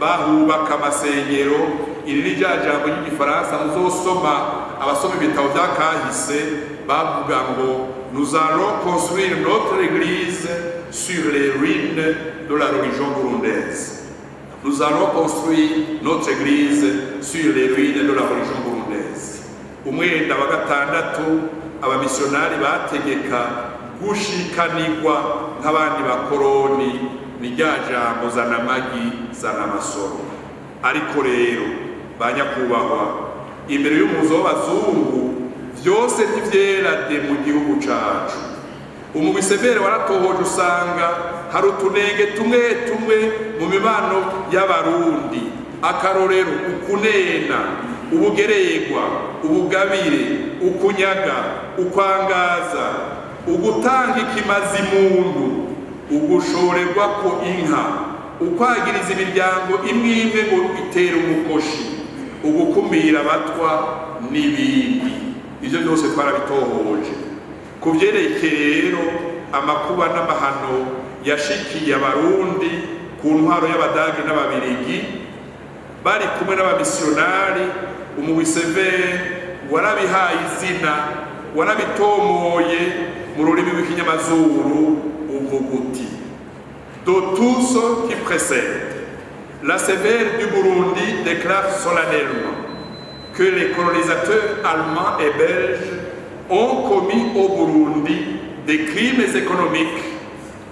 bahubaka amasengero. Iri ni rya jambo ry'igifaransa muzosoma abasoma ibitabo bya kahise, bavuga ngo nous allons construire notre église sur les ruines de la religion burundaise. Nous allons construire notre église sur les ruines de la religion burundaise. Umwenda wa gatandatu, abamisiyonari bategeka gushikanirwa nk'abandi bakoroni, ni rya jambo zana amagi zana amasoro. Ariko rero banyakubahwa, imbere y'umuzo w'abazungu vyose ntivyera de mu gihugu cacu. Umugwi Severe waratohoje usanga hari utunenge tumwe mu mibano y'abarundi. Akarorero, ukunena, ubugererwa, ubugabire, ukunyaga, ukwangaza, ugutanga ikimazi muntu, ugushorerwa ko inka, ukwagiriza imiryango imwe ngo itere umukoshi, ugukumira abatwa n'ibindi. Ivyo byose twarabitohoje. Ku vyerekeye rero amakuba n'amahano yashikiye abarundi ku ntwaro y'abadage n'ababirigi, bari kumwe n'abamisiyonari, umugwi Severe warabihaye izina, warabitomoye mu rurimi rw'ikinyamazuru, uvuga uti: de tout ce qui précède, la Sévère du Burundi déclare solennellement que les colonisateurs allemands et belges ont commis au Burundi des crimes économiques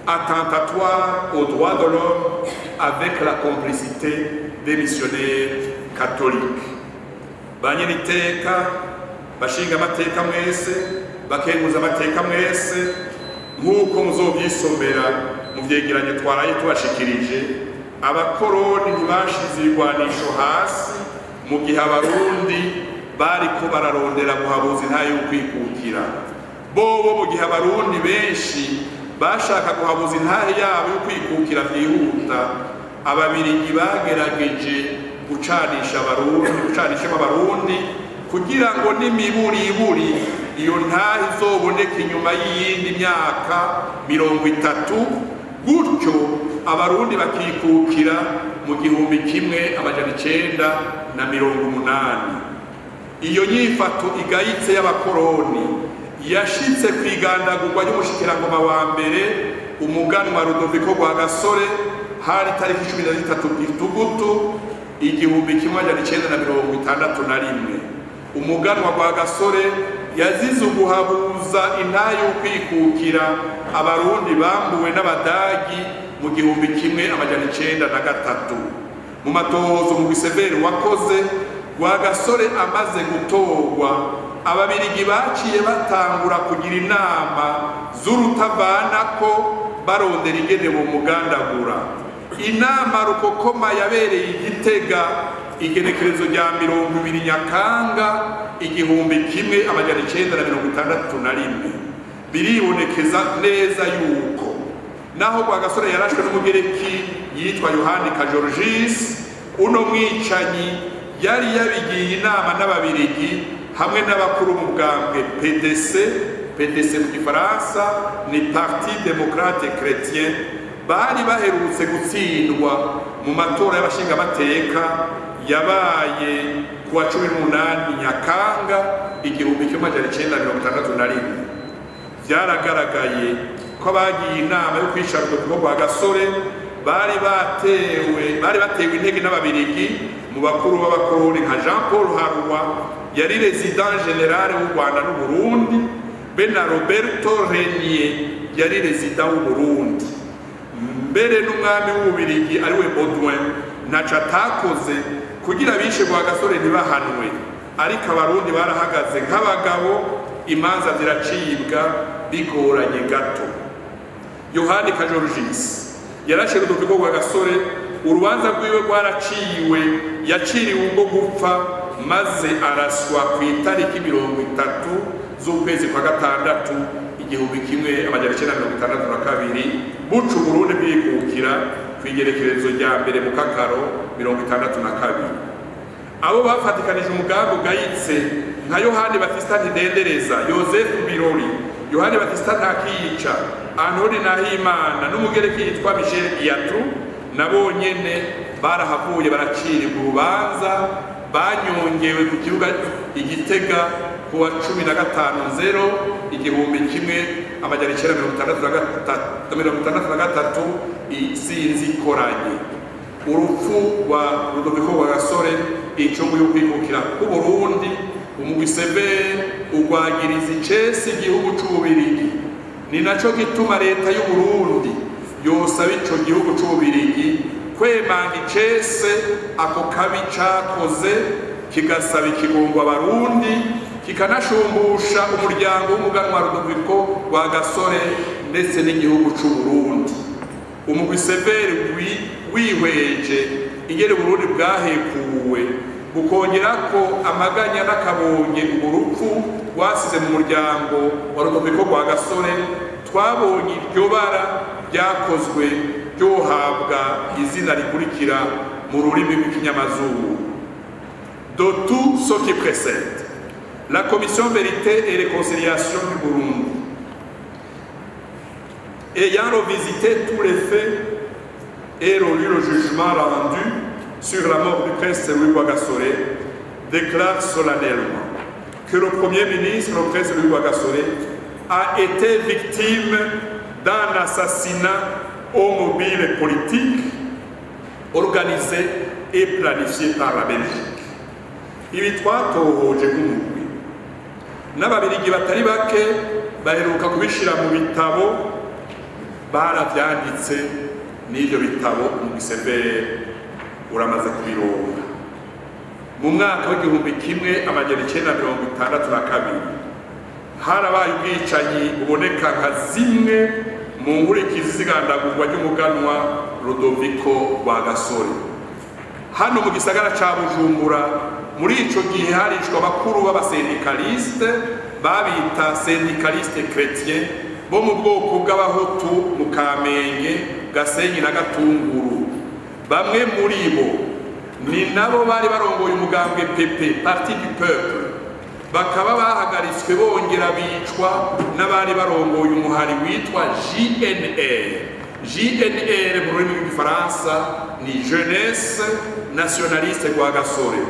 attentatoires aux droits de l'homme avec la complicité des missionnaires catholiques. Banyeniteka, bashinga amateka mwese, bakenguza amateka mwese, nk'uko muzovyisomera mu vyegeranyo twaraye tubashikirije, abakoroni ntibashize ibigwanisho hasi mu gihe abarundi bariko bararondera guhabuza intahe yo kwikukira. Bobo mu gihe abarundi benshi bashaka guhabuza intahe yabo yo kwikukira vyihuta, ababirigi bagerageje gucanisha abarundi kugira ngo n'imiburiburi iyo ntahe izoboneka inyuma y'iyindi myaka 30, gutyo abarundi bakikukira mu 1980. Iyo nyifato igayitse y'abakoroni yashitse kwigandagurwa y'umushikirangoma wa mbere, umuganwa Rudoviko Rwagasore, hari tariki 13 Gitugutu 1961. Umuganwa Rwagasore yazize uguhabuza intahe yo kwikukira abarundi bambuwe n'abadagi mu 1903. mu matozo mu Giseveri wakoze Rwagasore amaze gutorwa ababirigi baciye batangura kugira inama z'urutavanako barondera ingene mu mugandagura. Inama rukokoma yabereye Igitega igenekerezo rya 20 Nyakanga 1961 biribonekeza neza yuko naho Rwagasore yarashwe n'umugereki yitwa Yohani Kajorgis, uno mwicanyi yari yabigiye inama n'ababirigi hamwe n'abakuru mu bwambwe PDC mu Gifaransa ni Parti Démocrate Chrétien, bari baherutse gutsindwa mu matora y'abashingamateka yabaye kuwa 18 Nyakanga 1961. Byaragaragaye ko abagiye inama yo kwicara ku Rwagasore bari batewe intege n'ababirigi mu bakuru b'abakoroni nka Jean Paul Harua yari resident general w'u Rwanda n'u Burundi, be na Roberto Renier yari resident w'u Burundi, mbere n'umwami w'ububirigi ariwe Baudouin ntaco atakoze kugira bishe Rwagasore ntibahanwe, ariko abarundi barahagaze nk'abagabo, imanza ziracibwa bigoranye gato. Yohani Kajorgis yarashe Rudoviko Rwagasore, urubanza rwiwe rwaraciwe, yaciriwe ubwo gupfa maze araswa ku itariki 30 z'ukwezi kwa gatandatu 1962 buca Uburundi bwikukira kw'igerekerezo rya mbere mu Kakaro 1962. Abo bafatikanije umugambi ugayitse nka Yohani Batista Ntidendereza, Joseph Birori, Yohani Batista Ntakiyica, Anthony Nahimana n'umugereki yitwa Michel Giatru, nabo nyene barahavuye baracira urubanza, banyongewe ku kibuga Igitega kuwa 15/1963 isinzi ikoranye. Urupfu rwa Rudoviko Rwagasore icungu yo kwikukira ku Burundi, umugwi Severe ugwagiriza icese igihugu c'Ububirigi, ni naco gituma leta y'u Burundi yosaba ico gihugu c'Ububirigi kwemanga icese ako kabi cakoze, kigasaba ikigongwa Abarundi, kikanashumbusha umuryango w'umuganwa Rudoviko Rwagasore ndetse n'igihugu c'u Burundi. Umugwi Severe wihweje ingene Burundi bwahekuwe, bukongerako amaganya n'akabonye urupfu rwasize mu muryango wa Rudoviko Rwagasore, twabonye iryo bara ryakozwe ryohabwa izina rikurikira mu rurimi rw'ikinyamazuru: de tout ce qui précède, la Commission Vérité et Réconciliation du Burundi, ayant revisité tous les faits et relu le jugement rendu sur la mort du prince Louis Rwagasore, déclare solennellement que le Premier ministre, le prince Louis Rwagasore, a été victime d'un assassinat au mobile politique organisé et planifié par la Belgique. Ibi twatohoje nk'umugwi n'ababirigi batari bake baheruka kubishira mu bitabo, baravyanditse n'ivyo bitabo mu Gisevere uramaze kubironga. Mu mwaka w'1962 harabaye ubwicanyi buboneka nka zimwe mu nkurikizi z'igandagurwa ry'umuganwa Rudoviko Rwagasore. Hano mu gisagara ca Bujumbura muri ico gihe harishwa abakuru b'abasendikaliste babita sendikaliste chrétien bo mu bwoko bw'abahutu mu Kamenge, Gasenyi na Gatunguru. Bamwe muri bo ni nabo bari barongoye umugambwe PP, Parti du Peuple, bakaba bahagaritswe bongera bicwa n'abari barongoye umuhari witwa JNR mu rurimi rw'igifaransa ni Jeunesse Nationaliste Rwagasore.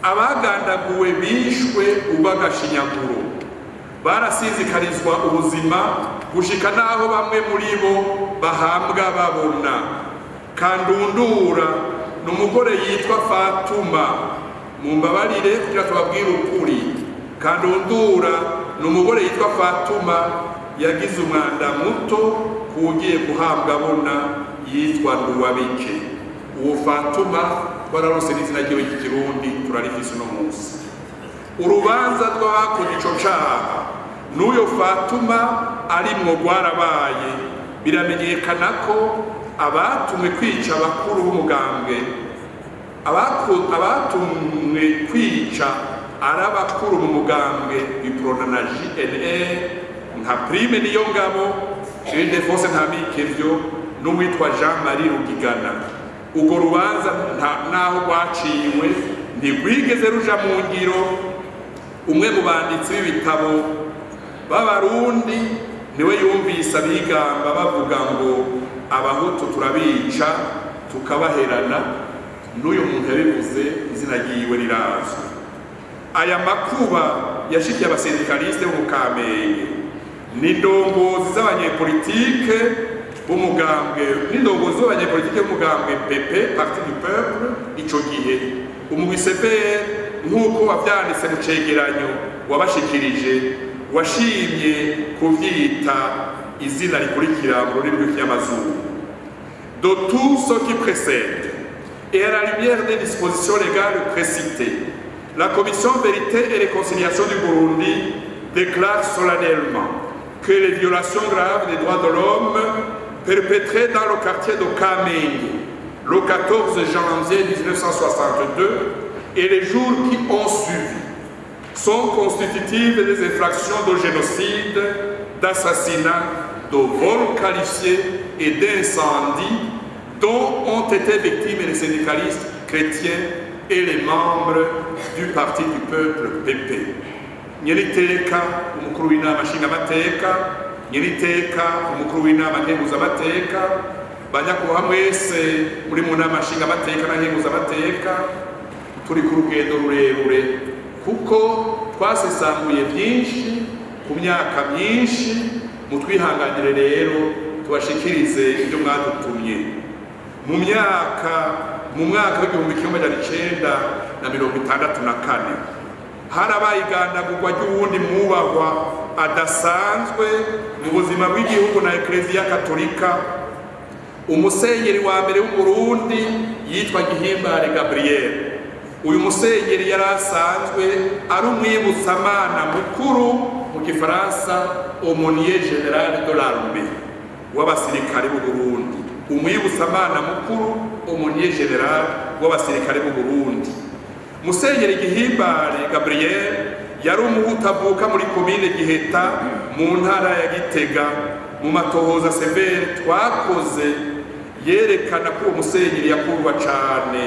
Abagandaguwe bishwe ubagashinyaguro, barasizikarizwa ubuzima gushika naho bamwe muri bo bahambwa babona. Kandundura n'umugore yitwa Fatuma, mumbabarire kugira tubabwire ukuri, Kandundura n'umugore yitwa Fatuma yagize umwanda muto kugiye guhambwa abona yitwa Nduwabike. uwo Fatuma twararose n'izina ryiwe ry'ikirundi turarifise uno munsi. Urubanza rw'abakoze ico caha n'uyo Fatuma arimwo rwarabaye, biramenyekana ko abatumwe kwica abakuru b'umugambwe, abatumwe kwica ari abakuru mu mugambwe Iprona na JNR nka Prime Niyongabo, Ildefonse Ntamikevyo n'uwitwa Jean-Marie Rugigana. Urwo rubanza naho rwaciwe ntirwigeze ruja mu ngiro. Umwe mu banditsi b'ibitabo b'Abarundi niwe yumvise abigamba bavuga ngo abahutu turabica tukabaherana, n'uyu muntu yabivuze izina ryiwe rirazwi. Aya makuba yashikiye abasendikaliste bo mu Kamenge n'indongozi z'abanyepolitike b'umugambwe b'umugambwe PP Parti du Peuple. Ico gihe umugwi CPR nk'uko wavyanditse mu cegeranyo wabashikirije washimye kuvyita izina rikurikira mu rurimi rw'ikinyamazuru: de tout ce qui précède et à la lumière des dispositions légales précitées, la Commission Vérité et Réconciliation du Burundi déclare solennellement que les violations graves des droits de l'homme perpétrées dans le quartier de Kamenge le 14 janvier 1962 et les jours qui ont suivi sont constitutives des infractions de génocide, d'assassinat, de vol qualifié et d'incendie dont ont été victimes les syndicalistes chrétiens et les membres du Parti du Peuple PP. Nyeriteka umukuru w'inama nshingamateka, nyeriteka umukuru w'inama nkenguzamateka, banyakubaha mwese muri mu nama nshingamateka na nkenguzamateka, turi ku rugendo rurerure kuko twasesanguye byinshi ku myaka myinshi. Mutwihanganire rero tubashikirize ibyo mwadutumye. Mu mwaka w'igihumbi kimwe amajana icenda na 1964 harabaye igandagurwa ry'uwundi mwubahwa adasanzwe mu buzima bw'igihugu na Eklezia Katolika, umusenyeri wa mbere w'Uburundi yitwa Gihimbare Gabriel. Uyu musenyeri yari asanzwe ari umwibutsamana mukuru mu Gifaransa, aumônier général de l'armée w'abasirikare b'u Burundi. Umwibutsamana mukuru, aumônier général w'abasirikare b'u Burundi. Musenyeri Gihimbare Gabriel yari umuhutu avuka muri komine Giheta mu ntara ya Gitega. Mu matohoza severe twakoze yerekana ko uwo musenyeri yakundwa cane,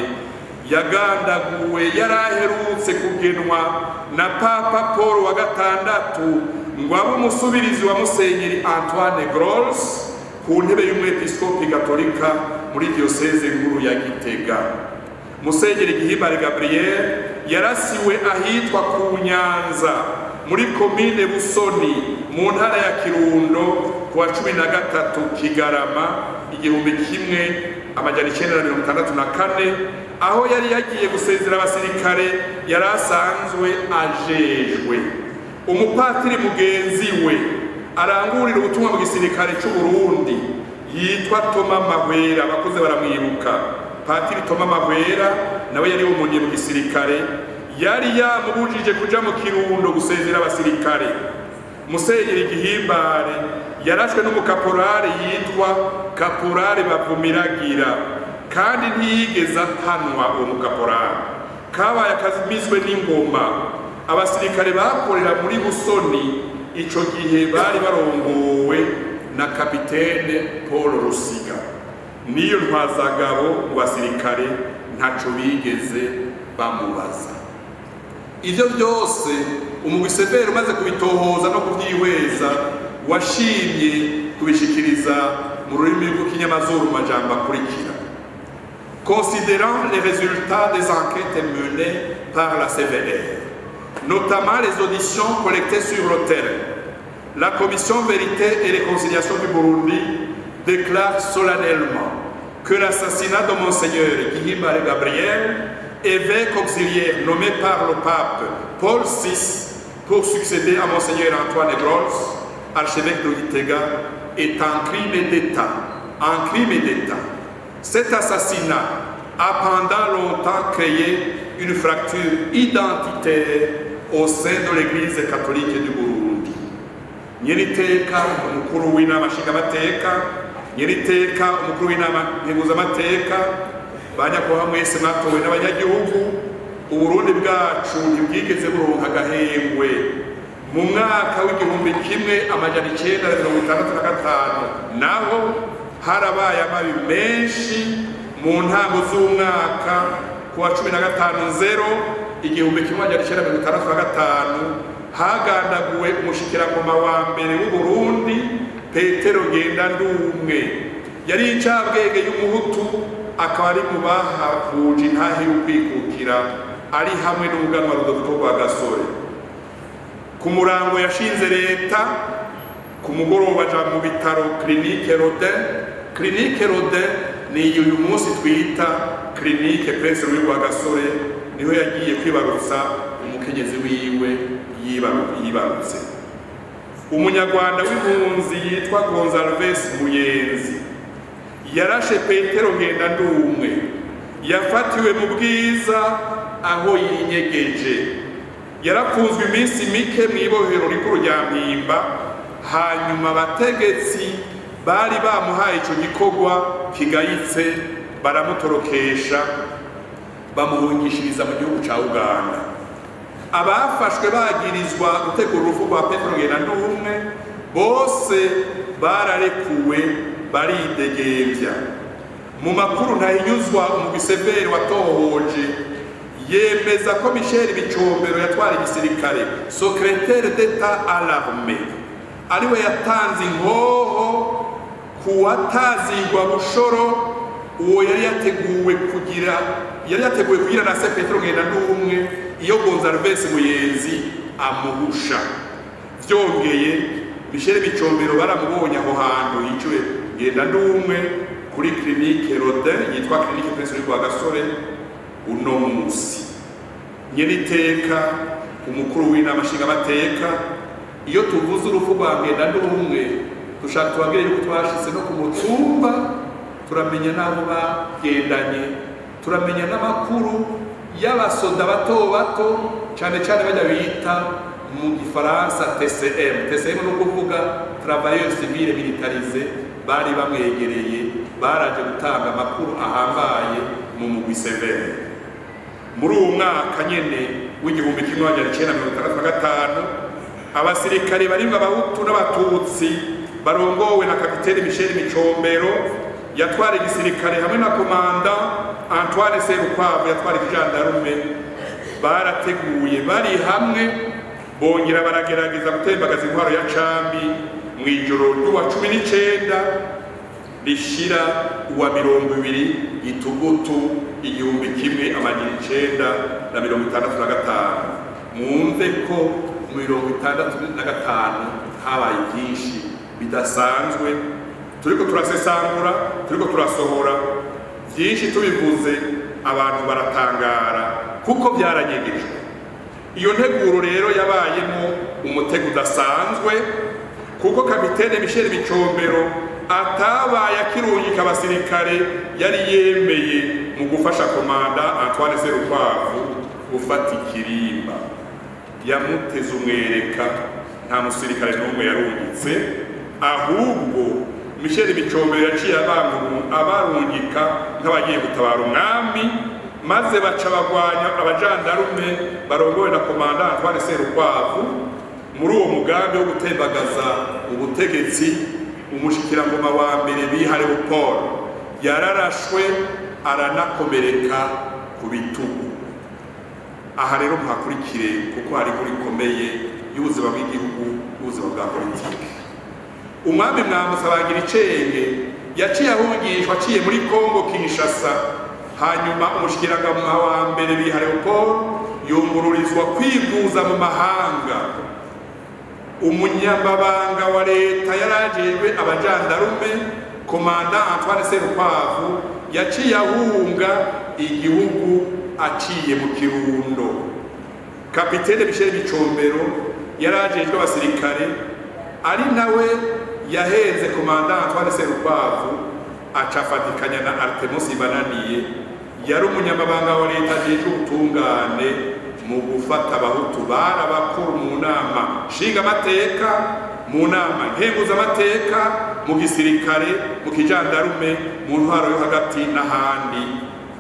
yagandaguwe yaraherutse kugenwa na Papa Paul wa gatandatu ngo abe umusubirizi wa Musenyeri Antoine Grols ku ntebe y'umwepiskopi gatolika muri diocese nkuru ya Gitega. Musenyeri Gihimbare Gabriel yarasiwe ahitwa ku Nyanza muri komine Busoni mu ntara ya Kirundo kuwa 13 Kigarama 1964, aho yari yagiye gusezera abasirikare yari asanzwe ajejwe. Umupatiri mugenzi we arangurira ubutumwa mu gisirikare cy'u Burundi yitwa Thomas Mahwera, abakoze baramwibuka. Patiri Thomas Mahwera nawe yari umunye mu gisirikare, yari yamubujije kuja mu Kirundo gusezera abasirikare. Musenyeri Gihimbare yarashwe n'umukaporari yitwa Kaporari Bavumiragira, kandi ntiyigeze ahanwa uwo mukaporari. Kabaye akazimizwe n'ingoma. Abasirikare bakorera muri Busoni ico gihe bari barongowe na kapitene Paul Rusiga. Niyo ntwazagabo mu basirikare ntaco bigeze bamubaza. Ivyo byose umugwi severe umaze kubitohoza no kuvyihweza washimye kubishikiriza mu rurimi rw'ikinyamazuru majambo akurikira: considérant les résultats des enquêtes menées par la CVR, notamment les auditions collectées sur le terrain, la Commission Vérité et Réconciliation du Burundi déclare solennellement que l'assassinat de Monseigneur Gihimbare Gabriel, évêque auxiliaire nommé par le pape Paul VI pour succéder à Monseigneur Antoine Grols, archevêque de Gitega, est un crime d'État. Un crime d'État. Cet assassinat a pendant longtemps créé une fracture identitaire au sein de l'Église catholique du Burundi. Nyeriteka umukuru w'inama nshingamateka, nyeriteka umukuru w'inama nkenguzamateka, banyakubahwa mwese mwatowe n'abanyagihugu, Uburundi bwacu ntibwigeze buronka agahengwe. Mu mwaka w'igihumbi kimwe amajana 1965 naho harabaye amabi menshi mu ntango z'umwaka kuwa 15/0 igihumbi kimwe amajana 1965 hagandaguwe umushikirangoma wa mbere w'Uburundi Petero Ngendandumwe. Yari incabwenge y'umuhutu, akaba ari mu bahakuje intahe y'ukwikukira ari hamwe n'umuganwa Rudoviko Rwagasore. Ku murango yashinze leta, ku mugoroba aja mu bitaro Clinique Rodin. Clinique Rodin ni uyu munsi twita Clinique Prince Louis Rwagasore, niho yagiye kwibarutsa umukenyezi wiwe yibarutse. Umunyarwanda w'impunzi yitwa Gonzalves Muyenzi yarashe Petero Ngendandumwe, yafatiwe mu Bwiza aho yinyegeje. Yarapfunzwe iminsi mike mw'ibohero rikuru rya Mpimba, hanyuma abategetsi bari bamuhaye ico gikorwa kigayitse baramutorokesha bamuhungishiriza mu gihugu ca Uganda. Abafashwe bagirizwa gutegura urupfu rwa Petero Ngendandumwe bose bararekuwe baridegembya. Mu makuru ntahinyuzwa umugwi Severi watohoje yemeza ko Michel Bicombero yatwara igisirikare, secrétaire d'État à l'armée, ariwe yatanze ingoho kuwatazigwa Bushoro, uwo yari yateguwe kugira na se Petero Ngendandumwe iyo Gonzalves Muyenzi amuhusha. Vyongeye Michel Bicombero baramubonye aho hantu yiciwe Ngendandumwe kuri Clinique Rodin, yitwa Clinique Prince Louis Rwagasore. Uno musi nyeriteka umukuru w'inama nshingamateka, iyo tuvuze urupfu rwa Ngendandumwe dushaka tubabwire yuko twashitse no ku mutumba, turamenya n'abo bagendanye, turamenya n'amakuru y'abasoda bato bato cane cane bajya bita mu gifaransa TCM. TCM no kuvuga travailleurs civils militarisés, bari bamwegereye, baraje gutanga amakuru ahambaye mu mugwi Severi. Muri uwo mwaka nyene w'igihumbi kimwe amajana 1965 abasirikare barimwe abahutu n'abatutsi barongowe na kapiteni Michel Bicombero yatwara igisirikare hamwe na komanda Antoine Serukwavu yatwara ikijandarume, barateguye bari hamwe bongera baragerageza gutembagaza intwaro ya Cambi mw'ijoro ry'uwa 19 rishira uwa 20 Gitugutu igihumbi kimwe amajana 1965. Mwumve ko mu 1965 habaye byinshi bidasanzwe, turiko turasesangura, turiko turasohora byinshi. Tubivuze abantu baratangara kuko byaranyegejwe. Iyo nteguro rero yabayemo umutego udasanzwe, kuko kapitene Michel Bicombero atabaye akirungika abasirikare, yari yemeye mu gufasha komanda Antoine Serukwavu gufata Ikirimba. Yamuteze umwereka, nta musirikare n'umwe yarungitse, ahubwo Michel Bicombero yaciye abarungika nk'abagiye gutabara umwami, maze baca bagwanya abajandarume barongowe na komanda Antoine Serukwavu. Muri uwo mugambi wo gutembagaza ubutegetsi, umushikirangoma wa mbere Bihare Paul yararashwe aranakomereka ku bitugu. Aha rero muhakurikire kuko hari kuri komeye y'ubuzima bw'igihugu, y'ubuzima bwa politiki. Umwami Mwamusabagira Icenge yaciye ahungishwa aciye muri Kongo Kinshasa, hanyuma umushikirangoma wa mbere Bihare Paul yungururizwa kwivuza mu mahanga. Umunyamabanga wa leta yarajejwe abajandarume komanda Antoine Serukwavu yaciye ahunga igihugu aciye mu Kirundo. Kapitene Michel Bicombero yarajejwe abasirikare, ari nawe yahenze komanda Antoine Serukwavu, acafatikanya na Artemus Bananiye yari umunyamabanga wa leta ajejwe ubutungane mu gufata abahutu bari abakuru mu nama nshingamateka, mu nama nkenguzamateka, mu gisirikare, mu kijandarume, mu ntwaro yo hagati n'ahandi.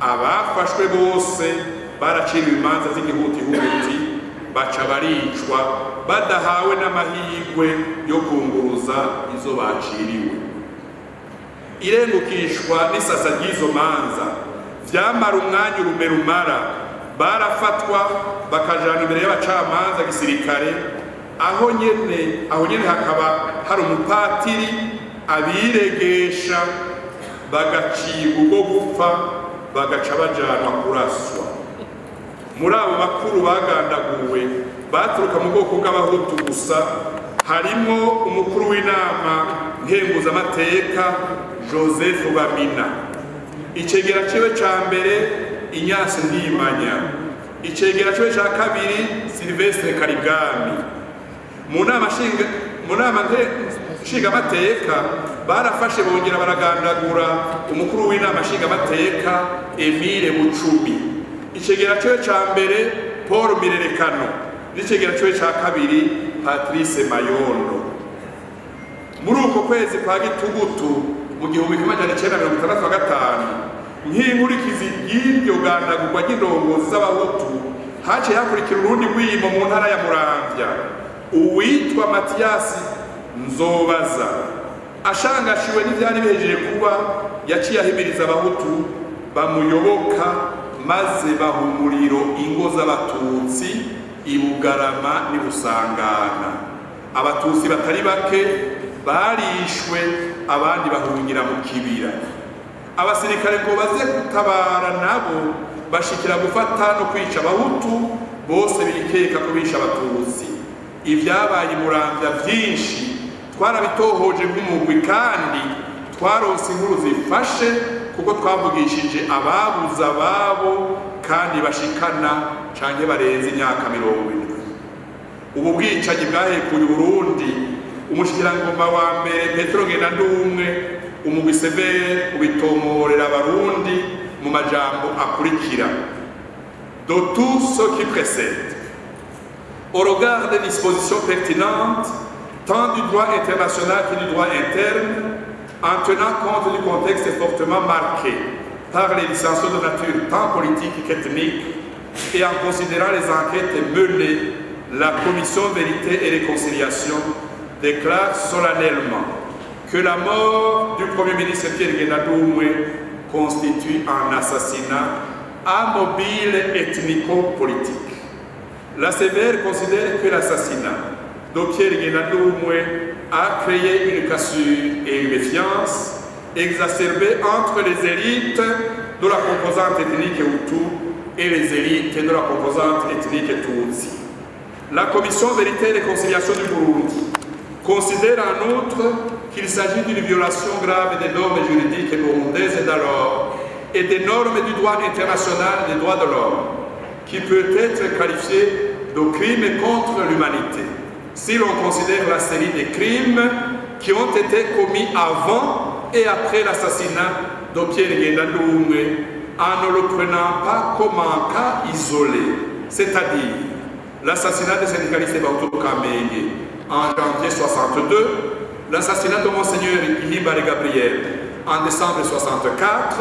Abafashwe bose baraciriwe imanza z'igihutihuti baca baricwa badahawe n'amahirwe yo kunguruza izo baciriwe. Irengukishwa n'isasa ry'izo manza vyamara umwanya urume rumara, barafatwa bakajana imbere y'abacamanza gisirikare, aho nyene hakaba hari umupatiri abiregesha, bagacibwa ubwo gupfa, bagaca bajanwa kuraswa. Muri abo bakuru bagandaguwe baturuka mu bwoko bw'abahutu gusa, harimo umukuru w'inama nkenguzamateka Joseph Bamina, icegera ciwe ca mbere Ignace Ndimanya, icegera ciwe ca kabiri Sylvestre Karigami. Mu nama nshingamateka barafashe bongera baragandagura umukuru w'inama nshingamateka Emile Bucumi, icegera ciwe ca mbere Paul Mirerekano, n'icegera ciwe ca kabiri Patrice Mayondo. Muri uko kwezi kwa Gitugutu mu 1965, nk'inkurikizi y'iryo gandagurwa ry'indongozi z'abahutu, haciye hakurikira urundi rwimo mu ntara ya Muramvya. Uwitwa Matiyasi Nzobaza, ashangashiwe n'ivyari bihejeje kuba, yaciye ahimiriza abahutu bamuyoboka, maze baha umuriro ingo z'abatutsi i Bugarama n'i Busangana. Abatutsi batari bake barishwe, abandi bahungira mu kibira. Abasirikare ngo baze gutabara nabo bashikira gufata no kwica abahutu bose bikeka ko bisha abatutsi. Ivyabaye i Muramvya vyinshi twarabitohoje nk'umugwi, kandi twaronse inkuru zifashe, kuko twavugishije ababuze ababo kandi bashikana canke barenze imyaka 70. Ubu bwicanyi bwahekuye Burundi, umushikirangoma wa mbere Petero Ngendandumwe umugwi severe ubitomorera abarundi mu majambo akurikira: de tout ce qui précède, au regard des dispositions pertinentes tant du droit international que du droit interne, en tenant compte du contexte fortement marqué par les dissensions de nature tant politique qu'ethnique, et en considérant les enquêtes menées, la Commission Vérité et Réconciliation déclare solennellement que la mort du Premier ministre Pierre Ngendandumwe constitue un assassinat immobile ethnico-politique. La CVR considère que l'assassinat de Pierre Ngendandumwe a créé une cassure et une méfiance exacerbée entre les élites de la composante ethnique Hutu et les élites de la composante ethnique Tutsi. La Commission Vérité et Réconciliation du Burundi considère en outre qu'il s'agit d'une violation grave des normes juridiques burundaises d'alors et des normes du droit international des droits de l'homme, qui peut être qualifié de crime contre l'humanité, si l'on considère la série des crimes qui ont été commis avant et après l'assassinat de Pierre Ngendandumwe, en ne le prenant pas comme un cas isolé, c'est-à-dire l'assassinat des syndicalistes Bahutu Kamenge en janvier 62, l'assassinat de Monseigneur Ihimbare Gabriel en décembre 64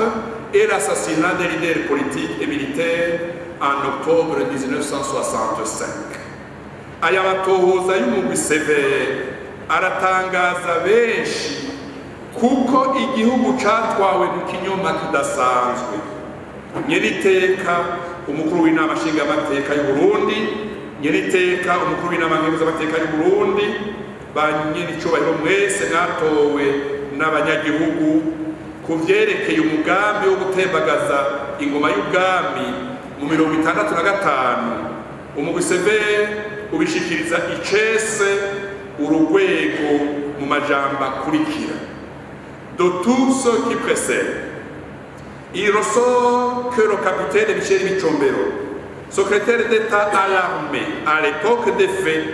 et l'assassinat des leaders politiques et militaires en octobre 1965. Aya matohoza y'umugwi severe aratangaza benshi kuko igihugu catwawe mu kinyoma kidasanzwe. Nyeniteka umukuru w'inama nshingamateka y'u Burundi, nyeniteka umukuru w'inama nkenguzamateka y'u Burundi, ba nyenicubahiro mwese mwatowe n'abanyagihugu ku vyerekeye umugambi wo gutembagaza ingoma y'ubwami mu 1965, umugwi severe ubishikiriza icese urugwego mu majambo akurikira: de tout ce qui précède, il ressort que le capitaine Michel Micombero, secrétaire d'État à l'armée à l'époque des faits,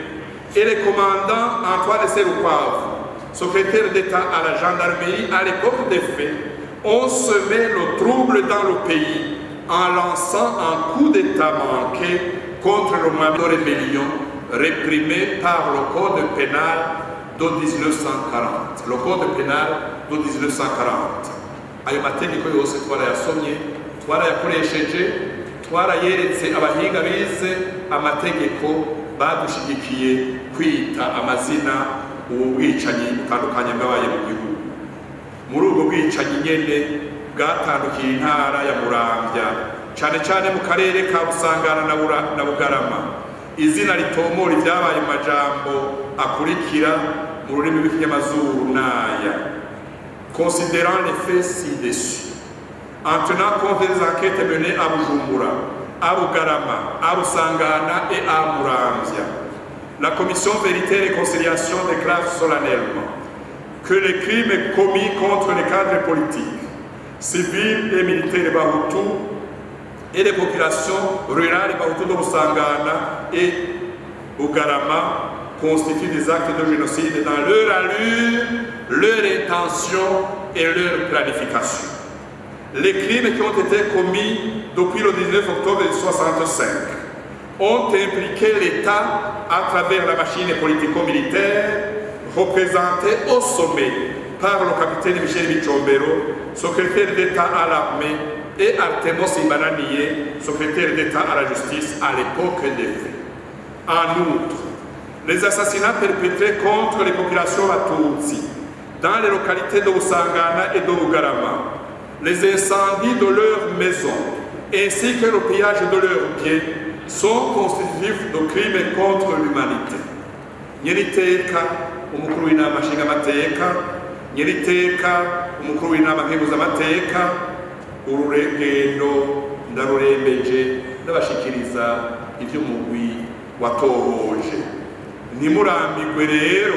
et le commandant Antoine Serukwavo, secrétaire d'État à la gendarmerie à l'époque des faits, ont semé le trouble dans le pays en lançant un coup d'État manqué contre le mouvement de rébellion réprimé par le Code pénal de 1940. Le Code pénal de 1940. Ayo mategeko yose twarayasomye, twarayakoresheje, twarayeretse abahinga bize amategeko badushigikiye kwita amazina ubu bwicanyi butandukanye bwabaye mu gihugu. Muri ubwo bwicanyi nyene bwatandukiye intara ya Muramvya, cane cane mu karere ka Busangana na Bugarama. Izina ritomora ibyabaye mu majambo akurikira mu rurimi rw'ikinyamazuru naya: considérant les faits ci-dessus, en tenant compte des enquêtes menées à Bujumbura, à Bugarama, à Busangana et à Muramvya, la commission Vérité et Réconciliation déclare solennellement que les crimes commis contre les cadres politiques, civils et militaires Bahutu et les populations rurales Bahutu de Busangana et Bugarama constituent des actes de génocide dans leur allure, leur intention et leur planification. Les crimes qui ont été commis depuis le 19 octobre 1965 ont impliqué l'État à travers la machine politico-militaire représentée au sommet par le capitaine Michel Micombero, secrétaire d'État à l'armée, et Artemus Ibananiye, secrétaire d'État à la justice à l'époque des faits. En outre, les assassinats perpétrés contre les populations Batutsi dans les localités de Busangana et de Bugarama, les incendies de leurs maisons ainsi que le pillage de leurs biens sont constitutifs de crimes contre l'humanité. Nyeriteka umukuru w'inama nshingamateka, nyeriteka umukuru w'inama nkenguzamateka, urugendo ndarurembeje ndabashikiriza ivy'umugwi watohoje. Ntimurambirwe rero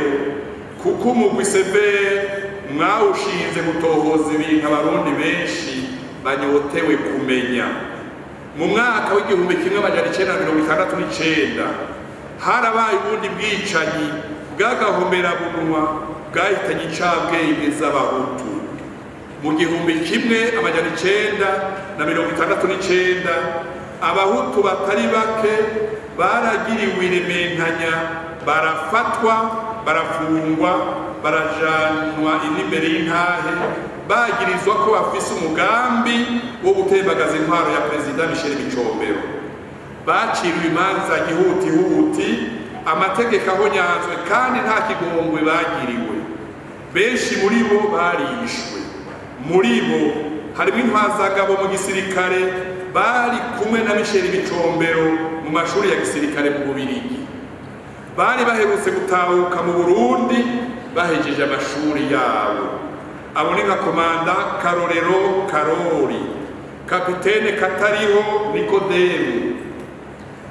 kuko umugwi severe mwawushinze gutohoza ibintu abarundi benshi banyotewe kumenya. Mu mwaka w'igihumbi kimwe amajana 1969 harabaye ubundi bwicanyi bw'agahomerabunwa bwahitanye incabwenge z'abahutu. Mu gihumbi kimwe amajana 1969 abahutu batari bake baragiriwe irementanya, barafatwa, barafungwa, barajanwa imbere y'intahe, bagirizwa ko bafise umugambi wo gutembagaza intwaro ya Perezida Michel Micombero. Baciriwe imanza gihutihuti, amategeko ahonyanzwe kandi nta kigongwe bagiriwe. Benshi muri bo barishwe. Muri bo harimo intwazagabo mu gisirikare bari kumwe na Michel Micombero mu mashuri ya gisirikare mu Bubiligi. Bari baherutse gutahuka mu Burundi bahejeje amashuri yabo. Abo ni nka komanda Karorero Karori, kapitene Katariho Nikodemu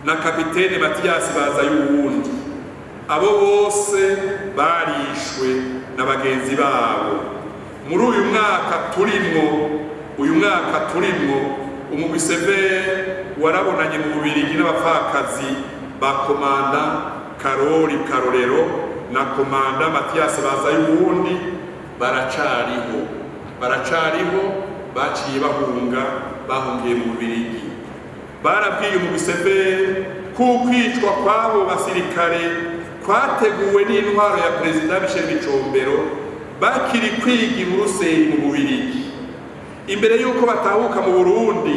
na kapitene Mathias Bazayuwundi. Abo bose barishwe na bagenzi babo. Muri uyu mwaka turimwo umugwi severe warabonanye mu Bubiligi n'abapfakazi ba komanda Karori Karorero na komanda Mathias Bazayuwundi baracariho baciye bahungiye mu Bubiligi. Barabwiye umugwi severe ko kwicwa kw'abo basirikare kwateguwe n'intwaro ya Perezida Michel Micombero bakiri kwiga i Buruseli mu Bubiligi. Imbere y'uko batahuka mu Burundi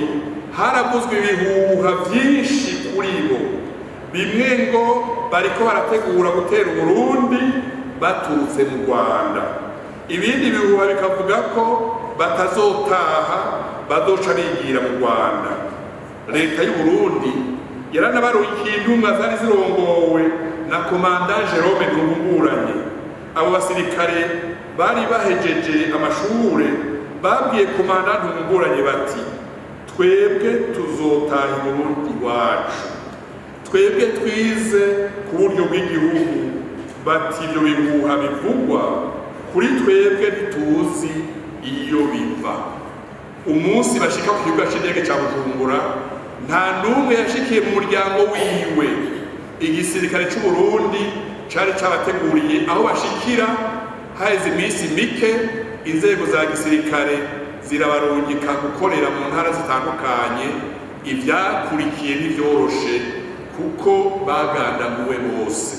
haravuzwe ibihuha vyinshi kuri bo. Bimwe ngo bariko barategura gutera Burundi baturutse mu Rwanda, ibindi bihuha bikavuga ko batazotaha bazoca bigira mu Rwanda. Leta y'u Burundi yaranabarukiye intumwa zari zirongowe na komanda Jerome Ndungunguranye. Abo basirikare bari bahejeje amashure babwiye komanda Ndungunguranye bati: twebwe tuzotaha i Burundi iwacu, twebwe twize ku buryo bw'igihugu. Bati ibyo bihuha bivugwa kuri twebwe ntituzi iyo biva. Umunsi bashika ku kibuga c'indege ca Bujumbura nta n'umwe yashikiye mu muryango wiwe. Igisirikare c'u Burundi cari cabateguriye aho bashikira. Haheze iminsi mike inzego za gisirikare zirabarungika gukorera mu ntara zitandukanye. Ivyakurikiye ntivyoroshe kuko bagandaguwe bose.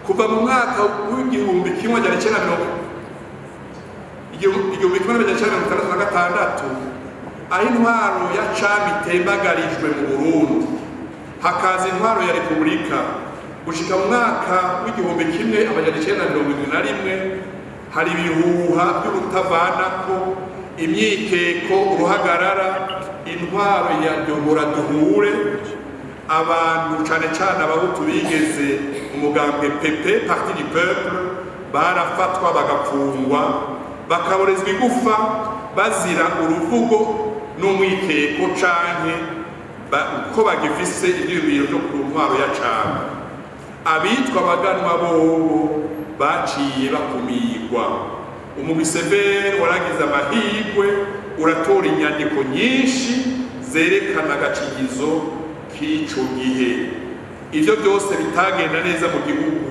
Kuva mu mwaka w'igihumbi kimwe amajana icenda na mirongo gatandatu aho intwaro ya cami itembagarijwe mu Burundi hakaza intwaro ya Repubulika gushika mu mwaka w'igihumbi kimwe amajana icenda na mirongo irindwi na rimwe hari ibihuha by'urutavanako, imyikeko, uruhagarara, intwaro ya Duhure, abantu cane cane abahutu bigeze umugambwe PP Parti du Peuple barafatwa bagapfungwa bakaborezwa igufa bazira uruvugo n'umwikeko canke ko bagifise ivyibiro vyo ku ntwaro ya cami. Abitwa abaganwa bobo baciye bakumirwa. Umugwi Severe waragize amahirwe uratora inyandiko nyinshi zerekana agacinyizo k'ico gihe. Ivyo byose bitagenda neza mu gihugu.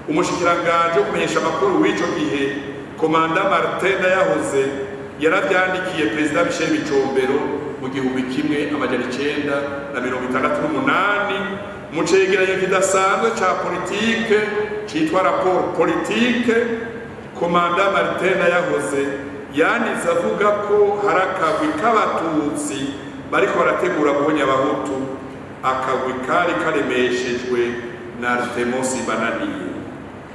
Umushikiranganje wo kumenyesha amakuru w'ico gihe Komanda Martin yahoze yaravyandikiye Perezida Michel Micombero mu gihumbi kimwe amajana icenda na mirongo itandatu n'umunani mu cegeranyo kidasanzwe ca politike citwa rapport politique. Komanda Martin yahoze yanditse avuga ko hari akagwi k'abatutsi bariko barategura guhonya abahutu, akagwi kari karemeshejwe na Artemosi Bananiye.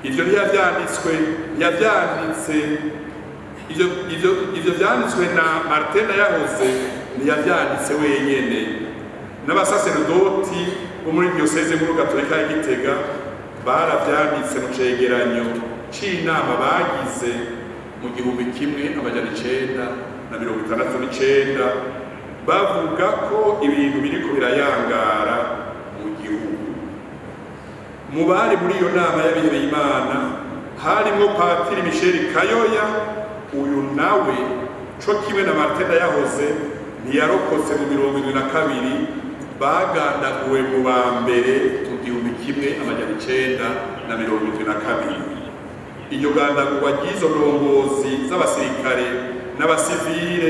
Ivyo ntiyavyanditswe ivyo vyanditswe na Martin yahoze ntiyavyanditse wenyene, n'abasaserdoti bo muri diocese nkuru gatolika ya Gitega baravyanditse mu cegeranyo c'inama bagize mu gihumbi kimwe amajana icenda na mirongo itandatu n'icenda bavuga ko ibintu biriko birayangara mu gihugu. Mu bari muri iyo nama y'abihebeye Imana harimwo Patiri Michel Kayoya. Uyu nawe co kimwe na Martin yahoze ntiyarokotse mu 72 bagandaguwe mu ba mbere mu gihumbi kimwe amajana icenda na mirongo irindwi na kabiri. Iryo gandagurwa ry'izo ndongozi z'abasirikare n'abasivile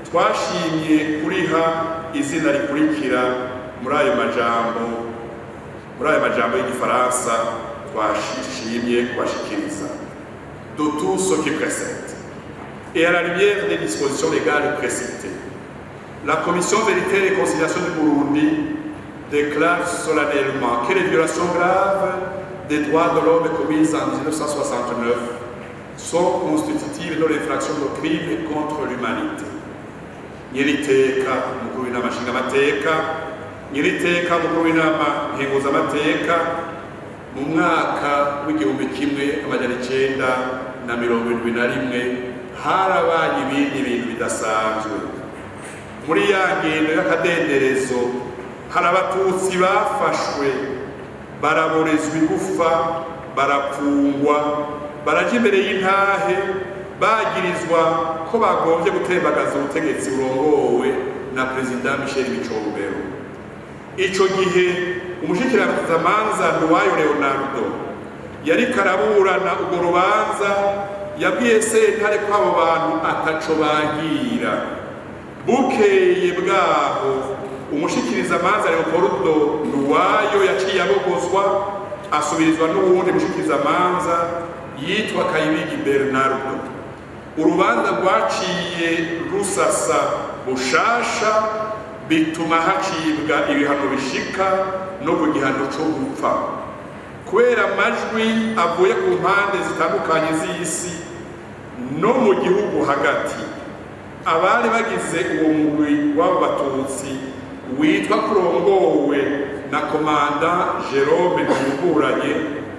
twashimye kuriha izina rikurikira muri ayo majambo y'igifaransa twashimye kubashikiriza: de tout ce qui précède et à la lumière des dispositions légales précitées, la Commission Vérité et Réconciliation du Burundi déclare solennellement que les violations graves des droits de l'homme commises en 1969 sont constitutives de l'infraction de crimes contre l'humanité. Nyiriteka mukuru w'inama nshingamateka, nyiriteka mukuru w'inama nkenguzamateka, mu mwaka w'igihumbi kimwe amajana icenda na mirongo irindwi na rimwe harabaye ibindi bintu bidasanzwe. Muri ya ngendo y'akadenderezo hari abatutsi bafashwe baraborezwa igufa, barapfungwa, baraja imbere y'intahe bagirizwa ko bagombye gutembagaza ubutegetsi burongowe na Perezida Michel Micombero. Ico gihe umushikirizamanza Nduwayo Leonardo yariko araburana urwo rubanza yabwiye sentare ko abo bantu ataco bagira. Bukeye bwaho umushikirizamanza Leopoldo Nduwayo yaciye abogozwa asubirizwa n'uwundi mushikirizamanza yitwa Kayibigi Bernardo. Urubanza rwaciye rusasa bushasha bituma hacibwa ibihano bishika no ku gihano cyo gupfa. Kubera amajwi avuye ku mpande zitandukanye z'isi no mu gihugu hagati, abari bagize uwo mugwi w'abo batutsi witwa kurongowe na Komanda Jerome Ntumburanye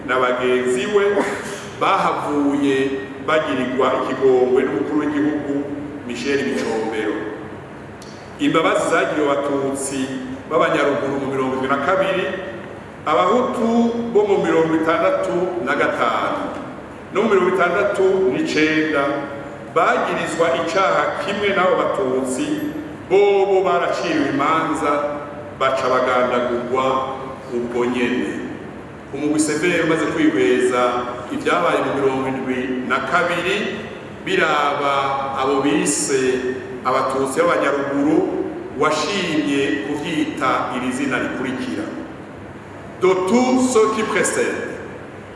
na bagenzi we bahavuye bagirirwa ikigongwe n'umukuru w'igihugu Michel Micombero. Imbabazi zagiriwe abatutsi b'abanyaruguru mu 72, abahutu bo mu 65 no mu 69 bagirizwa icaha kimwe n'abo batutsi bobo baraciriwe imanza baca bagandagurwa ubwo nyene. Umugwi Severe umaze kwihweza ibyabaye mu 72 biraba abo bise abatutsi b'abanyaruguru washimye kuvyita iri zina rikurikira. De tout ce qui précède,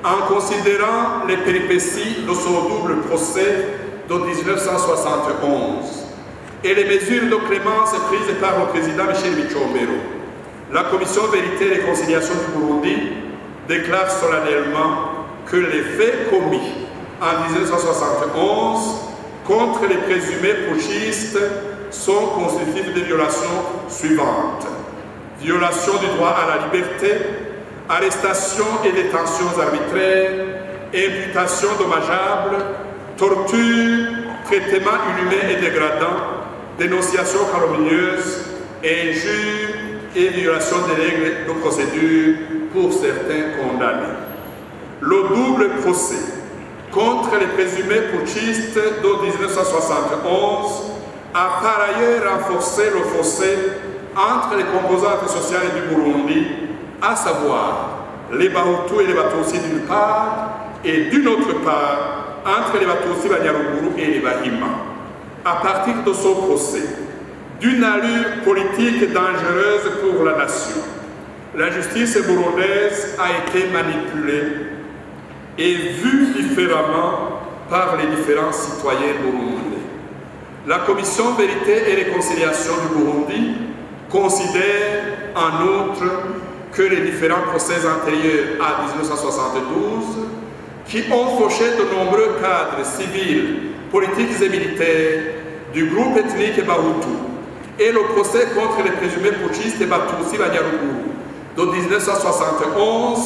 en considérant les péripéties de son double procès de 1971 et les mesures de clémence prises par le président Michel Micombero, la Commission Vérité et Réconciliation du Burundi déclare solennellement que les faits commis en 1971 contre les présumés putschistes sont constitutifs de violations suivantes. Violation du droit à la liberté, arrestation et détentions arbitraires, imputation dommageable, torture, traitement inhumain et dégradant, dénonciation calomnieuse, injures et violation des règles de procédure pour certains condamnés. Le double procès contre les présumés putschistes de 1971 a par ailleurs renforcé le fossé entre les composantes sociales du Burundi, à savoir les Bahutu et les Batutsi d'une part, et d'une autre part, entre les Batutsi Banyaruguru et les Bahima. À partir de ce procès, d'une allure politique dangereuse pour la nation, la justice burundaise a été manipulée et vue différemment par les différents citoyens burundais. La Commission Vérité et Réconciliation du Burundi considère en outre que les différents procès antérieurs à 1972, qui ont fauché de nombreux cadres civils, politiques et militaires du groupe ethnique Bahutu, et le procès contre les présumés putschistes et Batutsi Banyaruguru de 1971,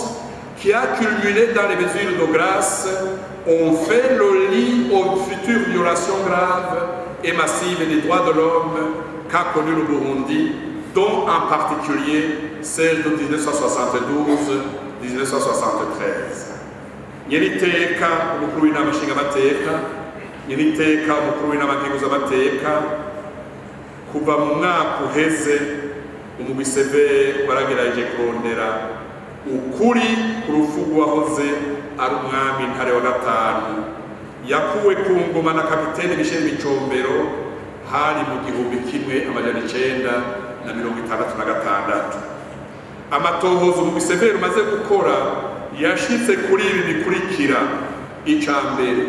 qui a culminé dans les mesures de grâce, ont fait le lit aux futures violations graves et massives des droits de l'homme qu'a connu le Burundi, dont en particulier celle de 1972-1973. Nyeniteka umukuru w'inama nshingamateka, nyeniteka umukuru w'inama nkenguzamateka, kuva mu mwaka uheze umugwi Severe waragerageje kurondera ukuri ku rupfu rw'uwahoze ari umwami Ntare wa gatanu yakuwe ku ngoma na kapitene Michel Micombero hari mu 1966. Amatohoza umugwi Severe umaze gukora yashitse kuri ibi bikurikira. Icambere,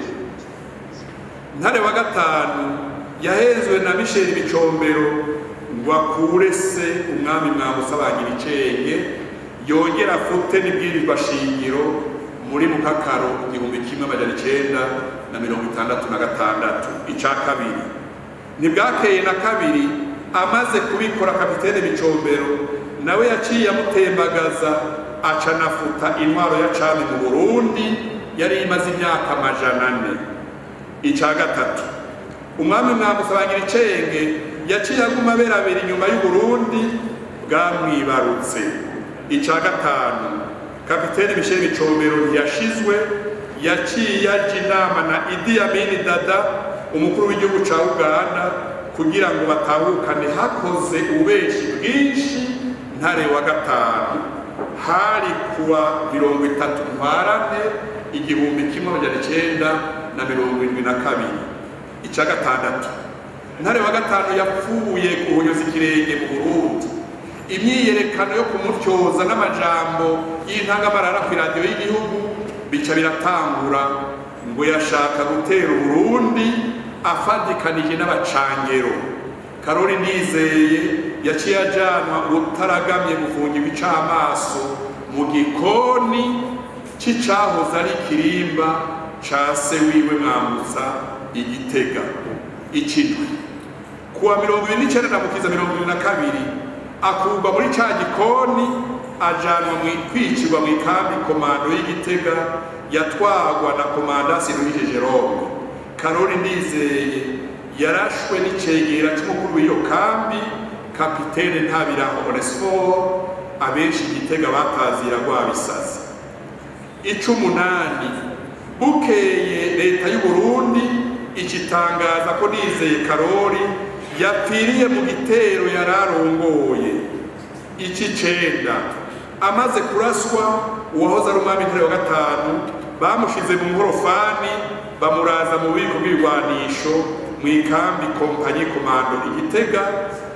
Ntare wa gatanu yahezwe na Michel Micombero ngo akure se umwami Mwambutsa Bangiricenge, yongera afute n'ibwirizwa shingiro muri Mukakaro 1966. Ica kabiri, ntibwakeye na kabiri amaze kubikora kapitene Micombero nawe yaciye amutembagaza aca nafuta intwaro ya cami mu Burundi yari imaze imyaka 400. Ica gatatu, umwami Mwambutsa Bangiricenge yaciye aguma berabera inyuma y'u Burundi bwamwibarutse. Ica gatanu, kapitene Michel Micombero ntiyashizwe, yaciye aja inama na Idi Amin Dada umukuru w'igihugu ca Uganda kugira ngo batahukane hakoze ububeshi bwinshi Ntare wa gatanu hari kuwa 30 Ntwarante 1972. Ica gatandatu, Ntare wa gatanu yapfuye guhonyoza ikirenge mu Burundi. Imyiyerekano yo kumutyoza n'amajambo y'intangamarara ku radio y'igihugu bica biratangura ngo yashaka gutera Burundi afadikanije n'abacangero. Karori Ndizeye yaciye ajanwa utaragamye gufungirwa icamaso mu gikoni c'icahoze ari Kirimba ca se wiwe Mwambutsa Igitega. Ikindwi, kuwa 29 Mukiza 2022 akurwa muri ca gikoni ajanwa kwicirwa mu ikambi komando y'Igitega yatwagwa na komanda Siruhije Jerome. Karori Ndizeye yarashwe n'icegera c'umukuru w'iyo kambi kapitene Ntabiraho Onesphore, abenshi Igitega batazira rwabisazi. Icumunani, bukeye leta y'u Burundi ikitangaza ko Ndizeye Karori yapfiriye mu gitero yararongoye. Icicenda, amaze kuraswa uwahoze ari umwami Ntare wa gatanu bamushize mu ngorofani bamuraza mu bubiko bw'ibigwanisho mu ikambi kompanyi komando Igitega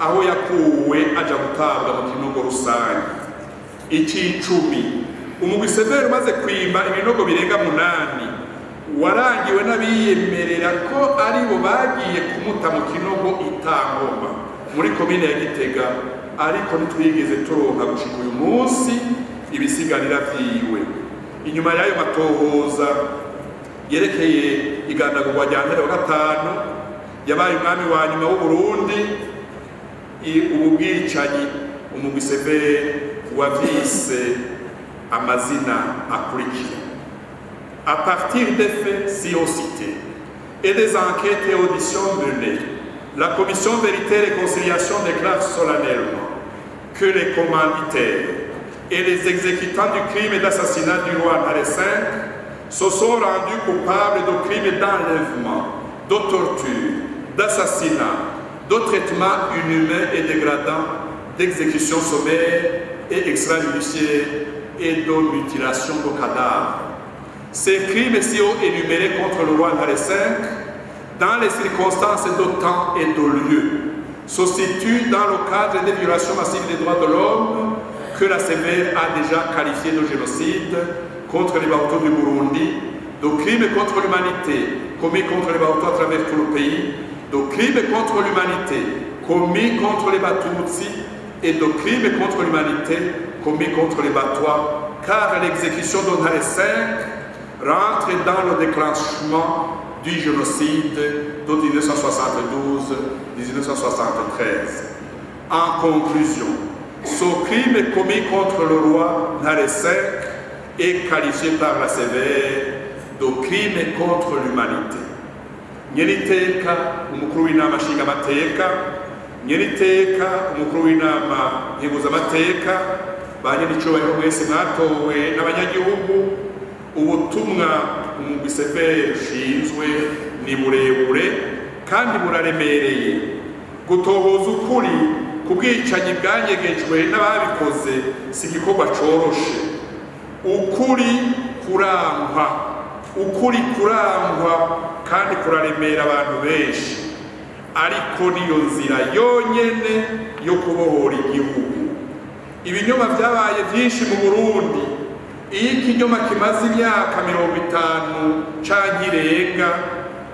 aho yakuwe aja gutabwa mu kinogo rusange. Icicumi umugwi Severe umaze kwimba ibinogo birenga 8 warangiwe n'abiyemerera ko ari bo bagiye kumuta mu kinogo Itangoma muri komine ya Gitega, ariko ntitwigeze turonka gushika uyu munsi ibisigarira vyiwe. Inyuma y'ayo matohoza yerekeye igandagurwa rya Ntare wa gatanu yabaye umwami wa nyuma w'u Burundi, ubu bwicanyi umugwi Severe wavyise amazina akurikira: à partir des faits ci-cités et des enquêtes et auditions menées, la commission Vérité et Conciliation déclare solennellement que les commanditaires et les exécutants du crime d'assassinat du roi Ntare V se sont rendus coupables de crimes d'enlèvement, de torture, d'assassinat, de traitements inhumains et dégradants, d'exécution sommaire et extrajudiciaire et de mutilation de cadavres. Ces crimes si haut énumérés contre le roi Ntare V, dans les circonstances de temps et de lieu, se situent dans le cadre des violations massives des droits de l'homme que la Sévère a déjà qualifié de génocide contre les Bahutus du Burundi, de crimes contre l'humanité commis contre les Bahutus à travers tout le pays, de crimes contre l'humanité commis contre les Batutsi et de crimes contre l'humanité commis contre les Batwa, car l'exécution de Ntare V rentre dans le déclenchement du génocide de 1972-1973. En conclusion, ce crime commis contre le roi Ntare V est qualifié par la Sévère de crime contre l'humanité. Nyeniteka umukuru w'inama nshingamateka, nyeniteka umukuru w'inama nkenguzamateka, ba nyenicubahiro mwese mwatowe n'abanyagihugu, ubutumwa umugwi Severe ushinzwe ni burebure kandi buraremereye. Gutohoza ukuri ku bwicanyi bwanyegejwe n'ababikoze si igikorwa coroshe. Ukuri kurangwa kandi kuraremera abantu benshi, ariko niyo nzira yonyene yo kubohora igihugu. Ibinyoma vyabaye vyinshi mu Burundi. Iyo ikinyoma kimaze imyaka 50 canke irenga,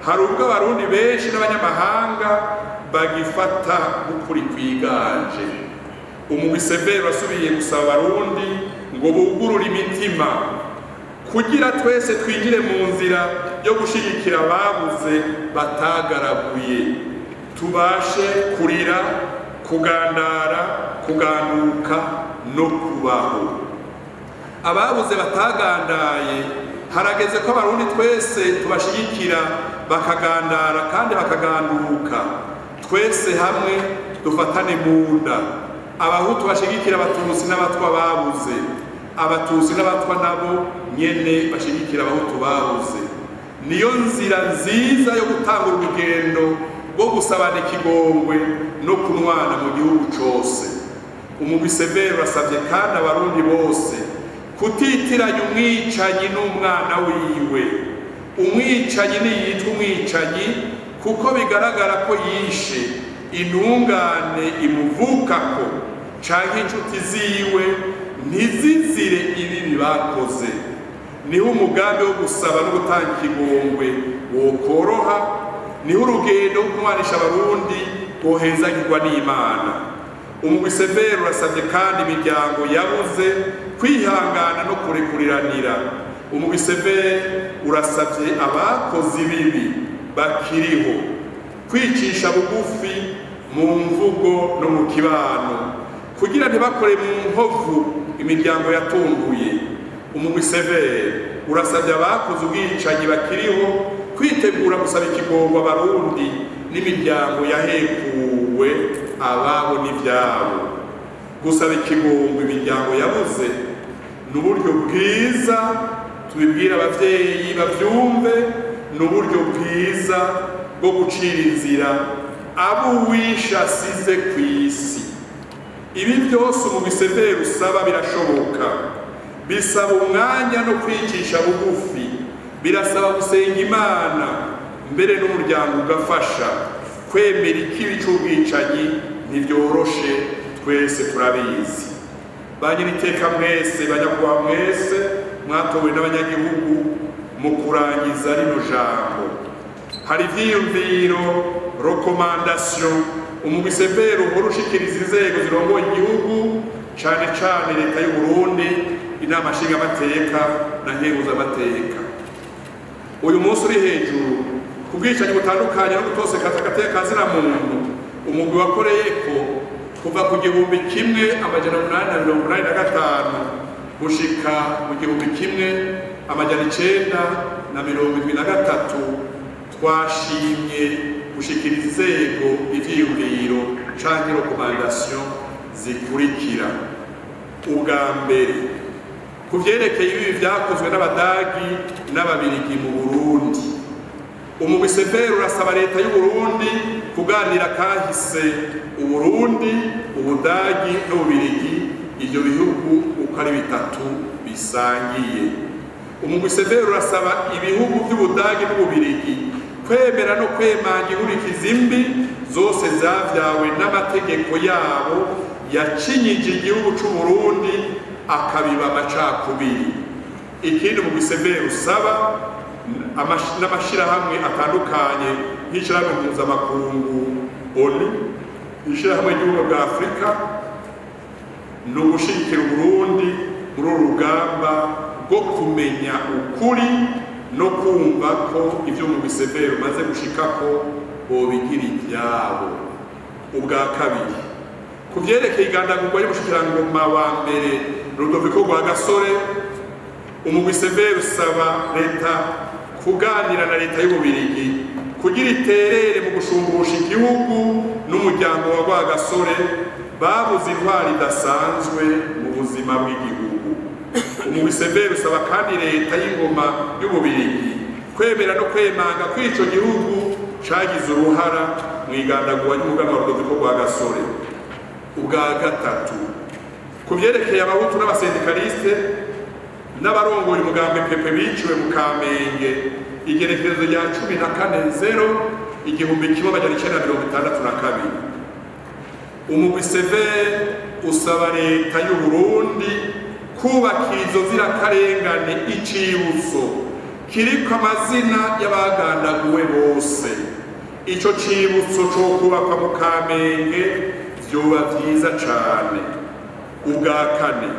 hari ubwo abarundi benshi n'abanyamahanga bagifata ukuri kwiganje. Umugwi Severe wasubiye gusaba abarundi ngo bugurure imitima kugira twese twinjire mu nzira yo gushigikira ababuze batagaraguye, tubashe kurira, kugandara, kuganduka no kubaho. Ababuze batagandaye harageze ko abarundi twese tubashigikira bakagandara kandi bakaganduka. Twese hamwe dufatane mu nda. Abahutu bashigikira Abatutsi n'Abatwa babuze, Abatutsi n'Abatwa nabo nyene bashigikira Abahutu babuze. Niyo nzira nziza yo gutanga urugendo rwo gusabana ikigongwe no kunwana mu gihugu cose. Umugwi Severe urasavye kandi abarundi bose kutitiranya umwicanyi n'umwana wiwe. Umwicanyi niyitwa umwicanyi kuko bigaragara ko yishe intungane imuvukako canke inshuti ziwe ntizizire ibibi bakoze. Niho umugambi wo gusaba no gutanga ikigongwe wokoroha, niho urugendo rwo kumwanisha abarundi wohezagirwa n'Imana. Umugwi Severe urasavye kandi imiryango yabuze kwihangana no kurekuriranira. Umugwi Severe urasavye abakoze ibibi bakiriho kwicisha bugufi mu mvugo no mu kibano kugira ntibakore mu nkovu imiryango yatunguye. Umugwi Severe urasavye abakoze ubwicanyi bakiriho kwitegura gusaba ikigongwe abarundi n'imiryango yahekuwe ababo n'ivyabo. Gusaba ikigongwe imiryango yabuze n'uburyo bwiza, tubibwira abavyeyi bavyumve, n'uburyo bwiza bwo gucira inzira abo uwisha asize kw'isi. Ibi byose umugwi Severe usaba birashoboka, bisaba umwanya no kwicisha bugufi birasaba gusenga Imana mbere n'umuryango ugafasha. Kwemera ikibi c'ubwicanyi ntibyoroshe, twese turabizi. Banyiriteka mwese, banyakubahwa mwese mwatowe n'abanyagihugu mu kurangiza rino jambo, hari ivyiyumviro recommandation umugwi severe uhora ushikiriza inzego zirongoye igihugu, cane cane leta y'u Burundi, inama nshingamateka na nkenguzamateka. Uyu munsi uri hejuru ku bwicanyi butandukanye no gutosekaza agateka ka zina muntu, umugwi wakoreyeko kuva ku 1885 gushika mu 1973 twashimye gushikiriza inzego ivyiyumviro canke recommandation zikurikira. Ubwa mbere, ku vyerekeye ibi vyakozwe n'Abadagi n'Ababirigi mu Burundi, umugwi severe urasaba leta y'u Burundi kuganira kahise Uburundi, Ubudagi n'Ububirigi, ivyo bihugu uko ari bitatu bisangiye. Umugwi severe urasaba ibihugu vy'Ubudagi n'Ububirigi kwemera no kwemanga inkurikizi mbi zose zavyawe n'amategeko yabo yacinyije igihugu c'u Burundi akabiba amacakubiri. Ikindi umugwi severe usaba n'amashirahamwe atandukanye nk'ishirahamwe mpuzamakungu ONU, ishirahamwe ry'ubumwe bwa Afurika, no gushigikira Uburundi muri uru rugamba rwo kumenya ukuri no kumva ko ivyo umugwi severe umaze gushikako bobigira ivyabo. Ubwa kabiri, ku vyerekeye igandagurwa y'umushikirangoma wa mbere Rudoviko Rwagasore, umugwi severe usaba leta kuganira na leta y'Ububirigi kugira iterere mu gushumbusha igihugu n'umuryango wa Rwagasore babuze intwari idasanzwe mu buzima bw'igihugu. Umugwi severe usaba kandi leta y'ingoma y'Ububirigi kwemera no kwemanga ko ico gihugu cagize uruhara mu igandagurwa ry'umuganwa Rudoviko Rwagasore. Ubwa gatatu, ku vyerekeye abahutu n'abasendikaliste n'abarongoye umugambi pepe biciwe mu Kamenge igerekerezo rya 14/1962, umugwi severe usaba leta y'u Burundi kubakira izo nzirakarengane icibutso kiriko amazina y'abagandaguwe bose. Ico cibutso co kubakwa mu Kamenge vyoba vyiza cane. Ubwa kane,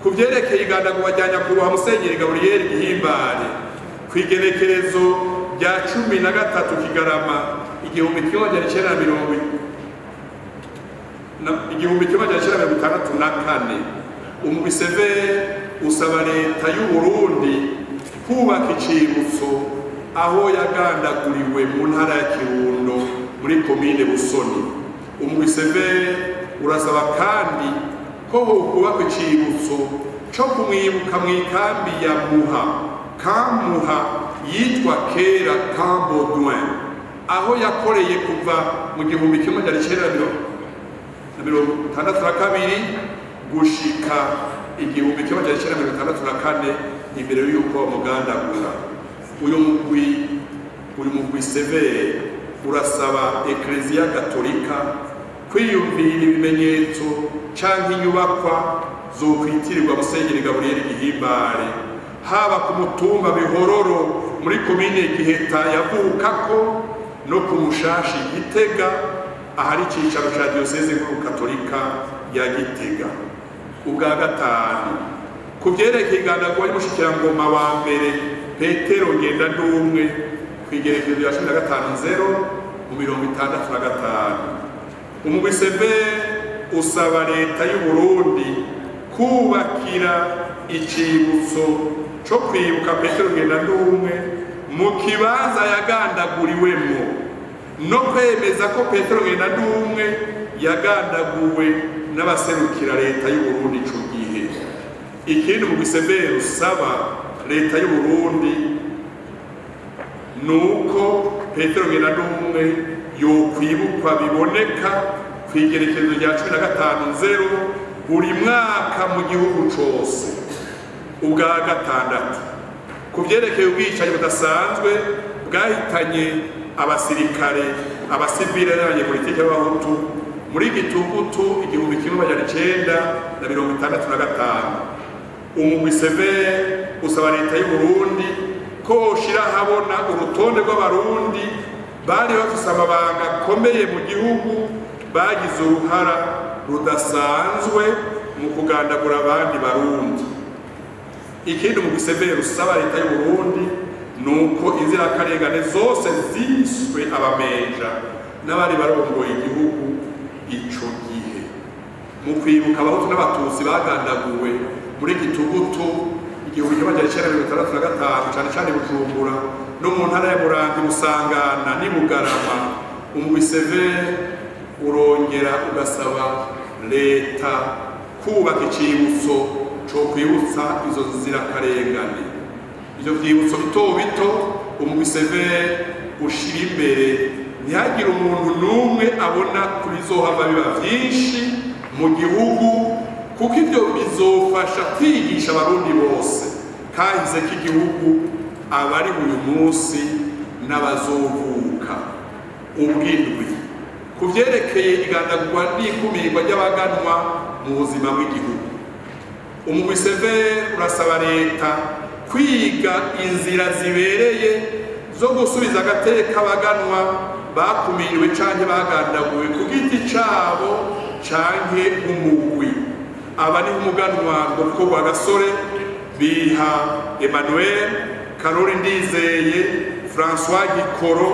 ku vyerekeye igandagurwa rya nyakubahwa Musenyeri Gaburiyeri Gihimbare kw'igenekerezo rya 13 Kigarama 1964, umugwi severe usaba leta y'u Burundi kubaka icibutso aho yagandaguriwe mu ntara ya Kirundo muri komine Busoni. Umugwi severe urasaba kandi ko hokubakwa icibutso co kumwibuka mw'ikambi ya Muha yitwa kera Cambodouin, aho yakoreye kuva mu 1962 gushika 1964 imbere y'uko bamugandagura. Uyu mugwi severe urasaba Eklezia Gatolika kwiyumvira ibimenyetso canke inyubakwa zokwitirirwa Musenyeri Gaburiyeri Gihimbare, haba ku mutumba Bihororo muri komine Giheta yavukako no ku Mushashi Gitega ahari icicaro ca Diocese Nkuru Katolika ya Gitega. Ubwa gatanu, ku vyerekeye igandagurwa y'umushikirangoma wa mbere Petero Ngendandumwe kw'igerekezo rya 15/065, umugwi severe usaba leta y'u Burundi kubakira icibutso co kwibuka Petero Ngendandumwe mu kibanza yagandaguriwemo no kwemeza ko Petero Ngendandumwe yagandaguwe n'abaserukira leta y'u Burundi ico gihe. Ikindi umugwi severe usaba leta y'u Burundi nuko Petero Ngendandumwe yokwibukwa biboneka kw'igerekezo rya 15/0 buri mwaka mu gihugu cose. Ubwa gatandatu, ku ku vyerekeye ubwicanyi budasanzwe bwahitanye abasirikare abasivile n'abanyepolitike b'abahutu muri Gitugutu 1965 umugwi severe usaba leta y'u Burundi ko woshira habona urutonde rw'abarundi bari bafise amabanga akomeye mu gihugu bagize uruhara rudasanzwe mu kugandagura abandi barundi. Ikindi umugwi severe usaba leta y'u Burundi nuko inzirakarengane zose ziswe abamenja n'abari barongoye igihugu ico gihe mu kwibuka abahutu n'abatutsi bagandaguwe muri Gitugutu 1965 cane cane Bujumbura no mu ntara ya Muramvya Musangana ni Bugarama. Umugwi severe urongera ugasaba leta kubaka icibutso co kwibutsa izo nzirakarengane. Ivyo vyibutso bito bito umugwi severe ushira imbere ntihagire umuntu n'umwe abona kubizohava biba vyinshi mu gihugu, kuko ivyo bizofasha kwigisha abarundi bose kahise k'igihugu abari uyu munsi n'abazovuka. Ubwindwi ku vyerekeye igandagurwa n'ikumirwa ry'abaganwa mu buzima bw'igihugu, umugwi severe urasaba leta kwiga inzira zibereye zo gusubiza agateka abaganwa bakumiriwe canke bagandaguwe ku giti cabo canke umugwi. Aba ni umuganwa Ngoboka Rwagasore, Biha Emmanuel, Karori Ndizeye, François Gikoro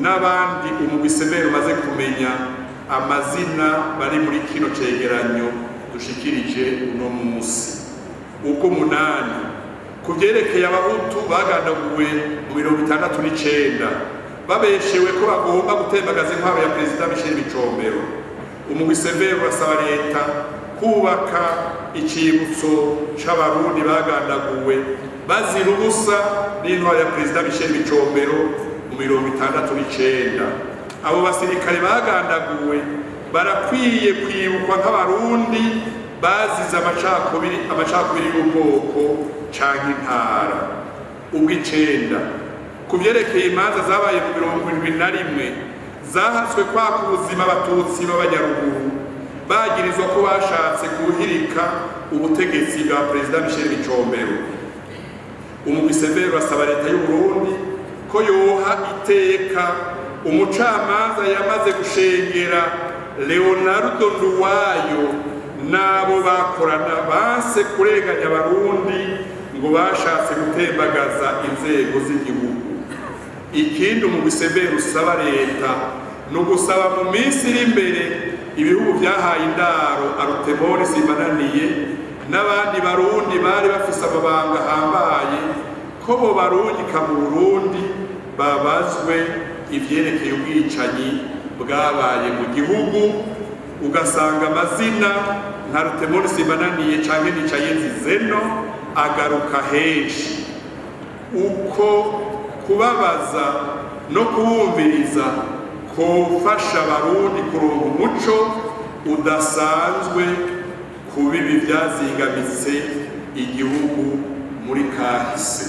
n'abandi umugwi severe umaze kumenya amazina bari muri kino cegeranyo dushikirije uno musi. Ubwo munani ku vyerekeye abahutu bagandaguwe mu 1969 babeshewe ko bagomba gutembagaza intwaro ya Perezida Michel Micombero, umugwi severe urasaba leta kubaka icibutso c'abarundi bagandaguwe bazira ubusa n'intwaro ya Perezida Michel Micombero mu 1969. Abo basirikare bagandaguwe barakwiye kwibukwa nk'abarundi bazize amacakubiri y'ubwoko canke intara. Ubw'icenda ku vyerekeye imanza zabaye mu 71 zahatswe kwaka ubuzima abatutsi b'abanyaruguru bagirizwa ko bashatse kuhirika ubutegetsi bwa Perezida Michel Micombero. Umugwi severe urasaba leta y'u Burundi ko yoha iteka umucamanza yamaze gushengera Leonardo Nduwayo nabo bakorana base kurenganya abarundi ngo bashatse gutembagaza inzego z'igihugu. Ikindi umugwi severe usaba leta no gusaba mu minsi iri imbere ibihugu vyahaye indaro Arutemoni Simbananiye n'abandi barundi bari bafise amabanga hambaye ko bo barungika mu Burundi babazwe ivyerekeye ubwicanyi bwabaye mu gihugu. Ugasanga amazina nka Arutemoni Simbananiye canke Nicayenzi Zeno agaruka henshi. Uko kubabaza no kubumviriza kofasha abarundi kuronka umuco udasanzwe ku bibi vyazingamitse igihugu muri kahise.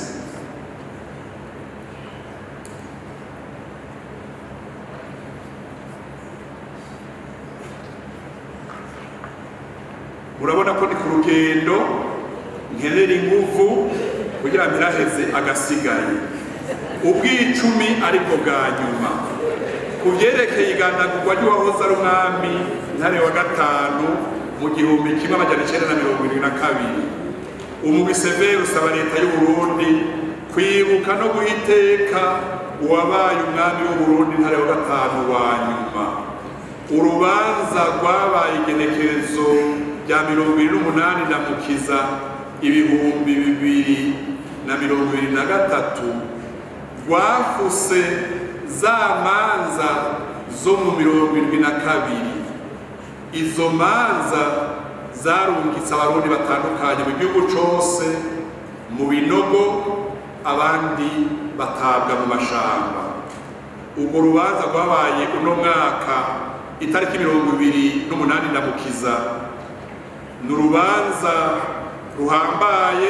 Urabona ko ni ku rugendo nkenera inguvu kugira ngo ntiraheze agasigaye. Ubw'icumi aribwo bwa nyuma ku vyerekeye igandagurwa ry'uwahoze ari umwami Ntare wa gatanu mu 1972. Umugwi severe usaba leta y'u Burundi kwibuka no guha iteka uwabaye umwami w'u Burundi Ntare wa gatanu wa nyuma. Urubanza rwabaye igenekerezo rya 28 Ndamukiza 2023 rwafuse za manza zo mu 72. Izo manza zarungitse abarundi batandukanye mu gihugu cose mu binogo, abandi batabwa mu mashamba. Urwo rubanza rwabaye uno mwaka itariki 28 Ndamukiza. N'urubanza ruhambaye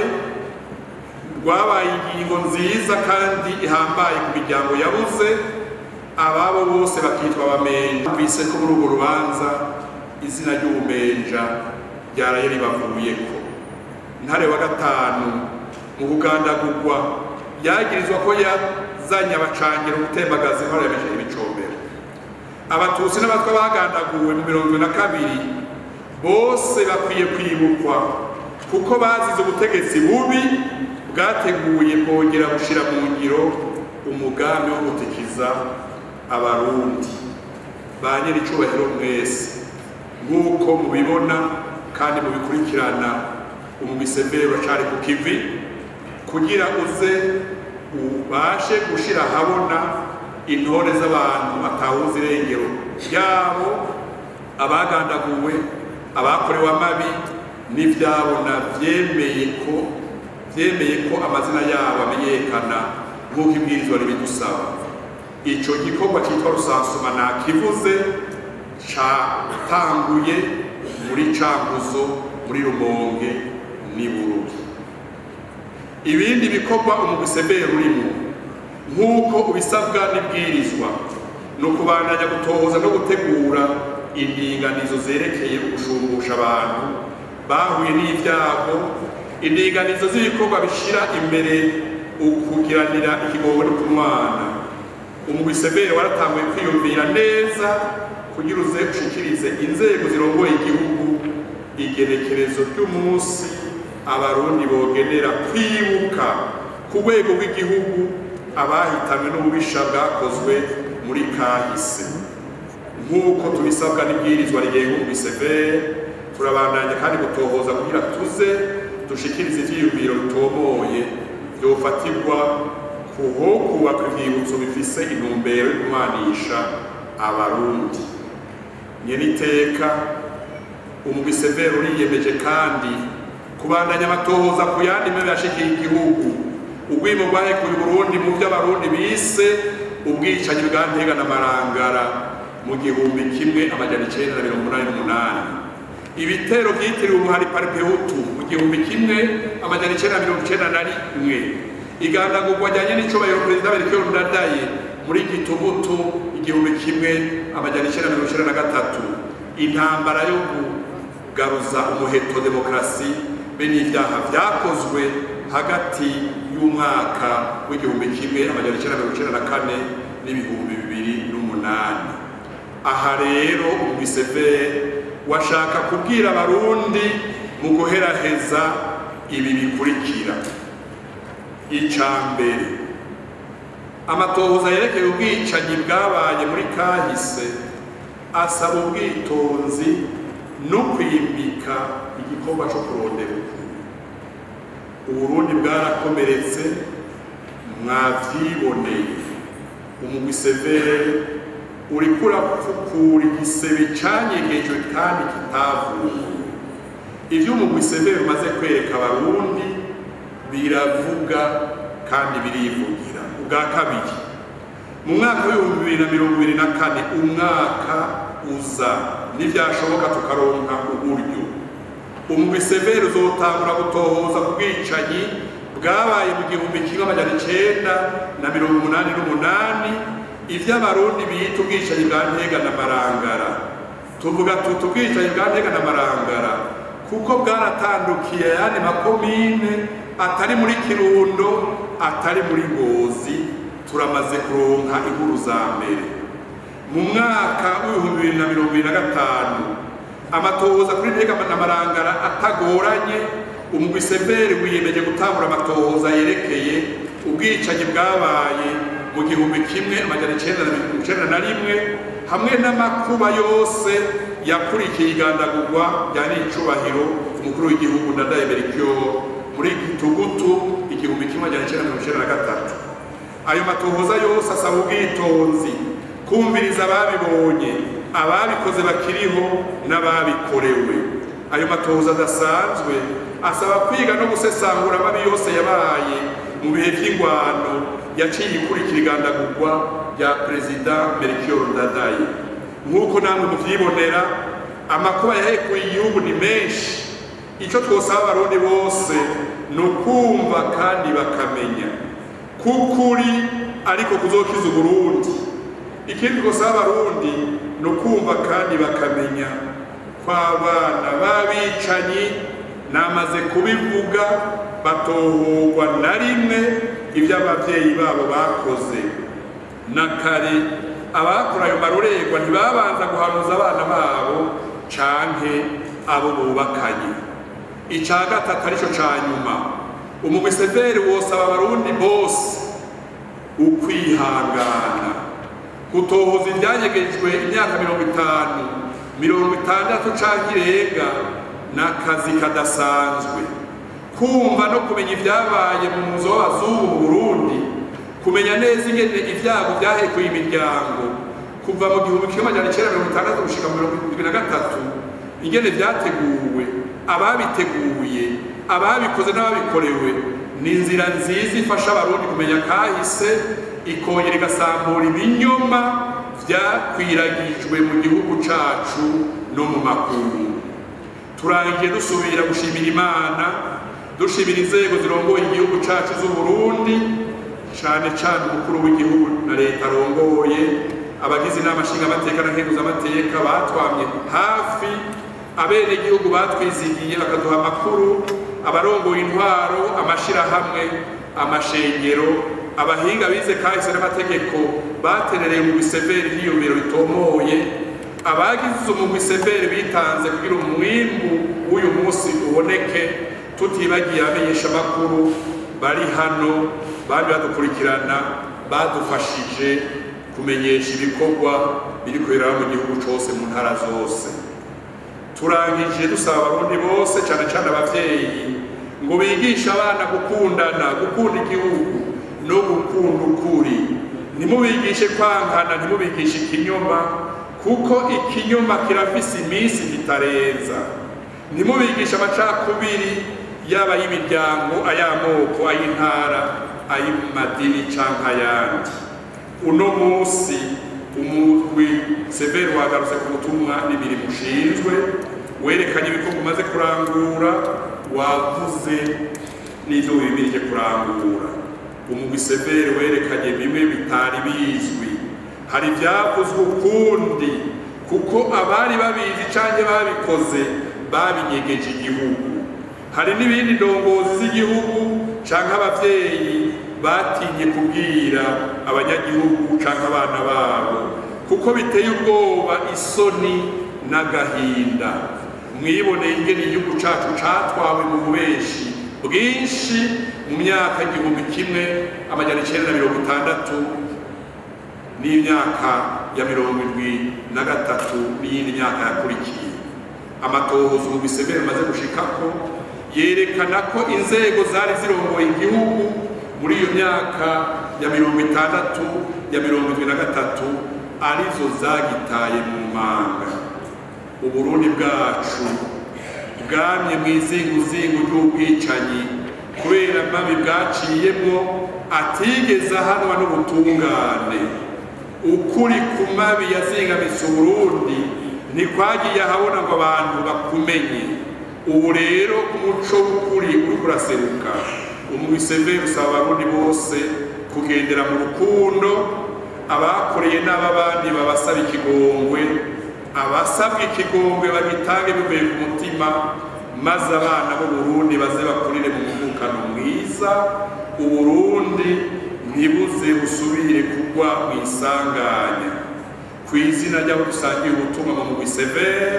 rwabaye ingingo nziza kandi ihambaye ku miryango yabuze ababo bose bakitwa abamenja. Bise ko muri urwo rubanza izina ry'ubumenja ryaraye ribavuyeko. Ntare wa gatanu mu kugandagurwa yagirizwa ko yazanye abacangira gutembagaza intwaro ya Micombero. Abatutsi n'abatwa bagandaguwe mu 2022 bose bakwiye kwibukwa kuko bazize ubutegetsi bubi bwateguye kongera gushira mu ngiro umugambi wo gutikiza abarundi. Ba nyir'icubahiro mwese nk'uko mubibona kandi mubikurikirana, umugwi Severe uracari ku kivi kugira uze ubashe gushira habona intore z'abantu batawuzi irengero ryabo, abagandaguwe, abakorewe amabi n'ivyabona vyemeye ko amazina yabo amenyekana nk'uko ibwirizwa ribidusaba. Ico gikorwa citwa rusansuma nakivuze catanguye muri Cankuzo, muri Rumonge ni Bururi. Ibindi bikorwa umugwi Severe urimo nk'uko ubisabwa n'ibwirizwa no kubandanya gutohoza no gutegura indinganizo zerekeye gushumbusha abantu bahuye n'ivyago, indinganizo z'ibikorwa bishira imbere ukugiranira ikigongo no kumwana. Umugwi Severe waratanguye kwiyumvira neza kugira uze ushikirize inzego zirongoye igihugu igenekerezo ry'umunsi abarundi bogenera kwibuka ku rwego rw'igihugu abahitanwe n'ububisha bwakozwe muri kahise. Nk'uko tubisabwa n'ibwirizwa rigenga umugwi Severe, turabandanya kandi gutohoza kugira tuze dushikirize ivyiyumviro bitomoye vyofatirwa kubaka ivyibutso bifise intumbero yo kumanisha abarundi. Nyeniteka umugwi Severe uriyemeje kandi kubandanya amatohoza ku yandi mabi yashikiye igihugu. Urwimo rwahekuye Burundi mu vy'abarundi bise ubwicanyi bwa Ntega na Marangara mu 1988. Ibitero vyitiriwe umuhari Paripehutu mu 1991. Igandagurwa ryanye n'icubahiro Perezida Melchior Ndadaye muri Gitugutu 1993. Intambara yo kugaruza umuheto demokrasi be n'ivyaha vyakozwe hagati y'umwaka w'1994 n'2008. Aha rero umugwi Severe washaka kubwira abarundi mu guheraheza ibi bikurikira. Icambere, amatohoza yerekeye ubwicanyi bwabaye muri kahise asaba ubwitonzi no kwimbika igikorwa co kurondera. Uburundi bwarakomeretse mwavyiboneye. Umugwi Severe uriko urapfukura igisebe canyegejwe kandi kitavuye. Ivyo umugwi Severe umaze kwereka abarundi biravuga kandi birivugira. Ubwa kabiri, mu mwaka w'2024 umwaka uza n'ivyashoboka tukaronka uburyo, umugwi Severe uzotangura gutohoza ku bwicanyi bwabaye mu 1988 ivy'abarundi bita ubwicanyi bwa Ntega na Marangara. Tuvuga tuti ubwicanyi bwa Ntega na Marangara kuko bwaratandukiye ayandi makomine atari muri Kirundo, atari muri Ngozi. Turamaze kuronka inkuru za mbere. Mu mwaka w'2025 amatohoza kuri Ntega na Marangara atagoranye, umugwi Severe wiyemeje gutangura amatohoza yerekeye ubwicanyi bwabaye mu 1991 hamwe n'amakuba yose yakurikiye igandagurwa rya nyir'icubahiro umukuru w'igihugu Ndadaye Melchior muri Gitugutu 1993. Ayo matohoza yose asaba ubwitonzi, kumviriza ababibonye, ababikoze bakiriho n'ababikorewe. Ayo matohoza adasanzwe asaba kwiga no gusesangura amabi yose yabaye mu bihe vy'ingwano yaciye ikurikira igandagurwa rya Perezida Melchior Ndadaye. Nk'uko namwe muvyibonera, amakuba yahekuye igihugu ni menshi. Ico twosaba abarundi bose nukumva kandi bakamenya kukuri ariko kuzokiza Uburundi. Ikindi gusaba Abarundi nukumva kandi bakamenya kw'abana b'abicanyi namaze kubivuga batohorwa na rimwe ibyo abavyeyi babo bakoze na kare. Abakora ayo marorerwa ntibabanza guhanuza abana babo canke abo bubakanye. Ica gatatu arico ca nyuma, umugwi severe wosaba Abarundi bose ukwihangana, kutohoza ivyanyegejwe imyaka 50, 60 canke irenga n'akazi kadasanzwe. Kumva no kumenya ivyabaye mu muzo w'abazungu mu Burundi, kumenya neza ingene ivyago vyahekuye imiryango kuva mu 1963 gushika mu 2023, ingene vyateguwe, ababiteguye, ababikoze n'ababikorewe, ni inzira nziza ifasha Abarundi kumenya kahise, ikongera igasambura ibinyoma vyakwiragijwe mu gihugu cacu no mu makungu. Turangiye dusubira gushimira Imana, dushimira inzego zirongoye igihugu cacu z'Uburundi, cane cane umukuru w'igihugu na leta arongoye, abagize inama nshingamateka na nkenguzamateka batwamye hafi, abene igihugu batwizigiye bakaduha amakuru, abarongoye intwaro, amashirahamwe, amashengero, abahinga bize kahise n'amategeko baterereye mu biseveri n'iyumviro bitomoye, abagize umugwi severe bitanze kugira umwimbu w'uyu munsi uboneke, tutibagiye abamenyesha amakuru bari hano bari badukurikirana badufashije kumenyesha ibikorwa biri kubera mu gihugu cose mu ntara zose. Turangije dusaba Abarundi bose cane cane abavyeyi ngo bigishe abana gukundana, gukunda igihugu no gukunda ukuri. Ntimubigishe kwankana, ntimubigishe ikinyoma, kuko ikinyoma kirafise iminsi kitarenza. Ntimubigishe amacakubiri yaba y'imiryango, ay'amoko, ay'intara, ay'amadini canke ayandi. Uno munsi umugwi severe wagarutse ku butumwa n'imirimo ushinzwe, werekanye ibikorwa umaze kurangura, wavuze n'ivyo wimirije kurangura. Umugwi severe werekanye bimwe bitari bizwi, hari ivyavuzwe ukundi kuko abari babizi canke babikoze babinyegeje igihugu. Hari n'ibindi ndongozi z'igihugu canke abavyeyi batinye kubwira abanyagihugu canke abana babo kuko biteye ubwoba, isoni n'agahinda. Mwiboneye ingene igihugu cacu catwawe mu bubeshi bwinshi mu myaka 1960 n'imyaka ya 73 n'iyindi myaka yakurikiye. Amatohoza mu bisevere maze gushikako yerekana ko inzego zari zirongoye igihugu muri iyo myaka ya 60 ya 73 arizo zagitaye mu manga. Uburundi bwacu bwamye mw'izinguzingu ry'ubwicanyi kubera mabi bwaciyemwo atigeze ahanwa n'ubutungane. Ukuri ku mabi yazingamitse Uburundi ntikwagiye ahabona ngo abantu bakumenye. Ubu rero umuco w'ukuri uriko uraseruka. Umugwi severe usaba Abarundi bose kugendera mu rukundo, abakoreye n'ababandi babasaba ikigongwe, abasabwa ikigongwe bagitange bivuye ku mutima, maze abana b'Uburundi baze bakurire mu muvukano mwiza, Uburundi ntibuze busubire kugwa mw'isanganya. Kw'izina ry'abo dusangiye ubutumwa mu mugwi severe,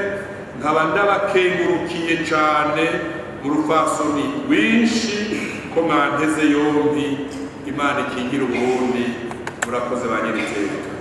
nkaba ndabakengurukiye cane mu rupfasoni rwinshi ko mwanteze yompi. Imana ikingira Uburundi. Murakoze ba nyir'iteka.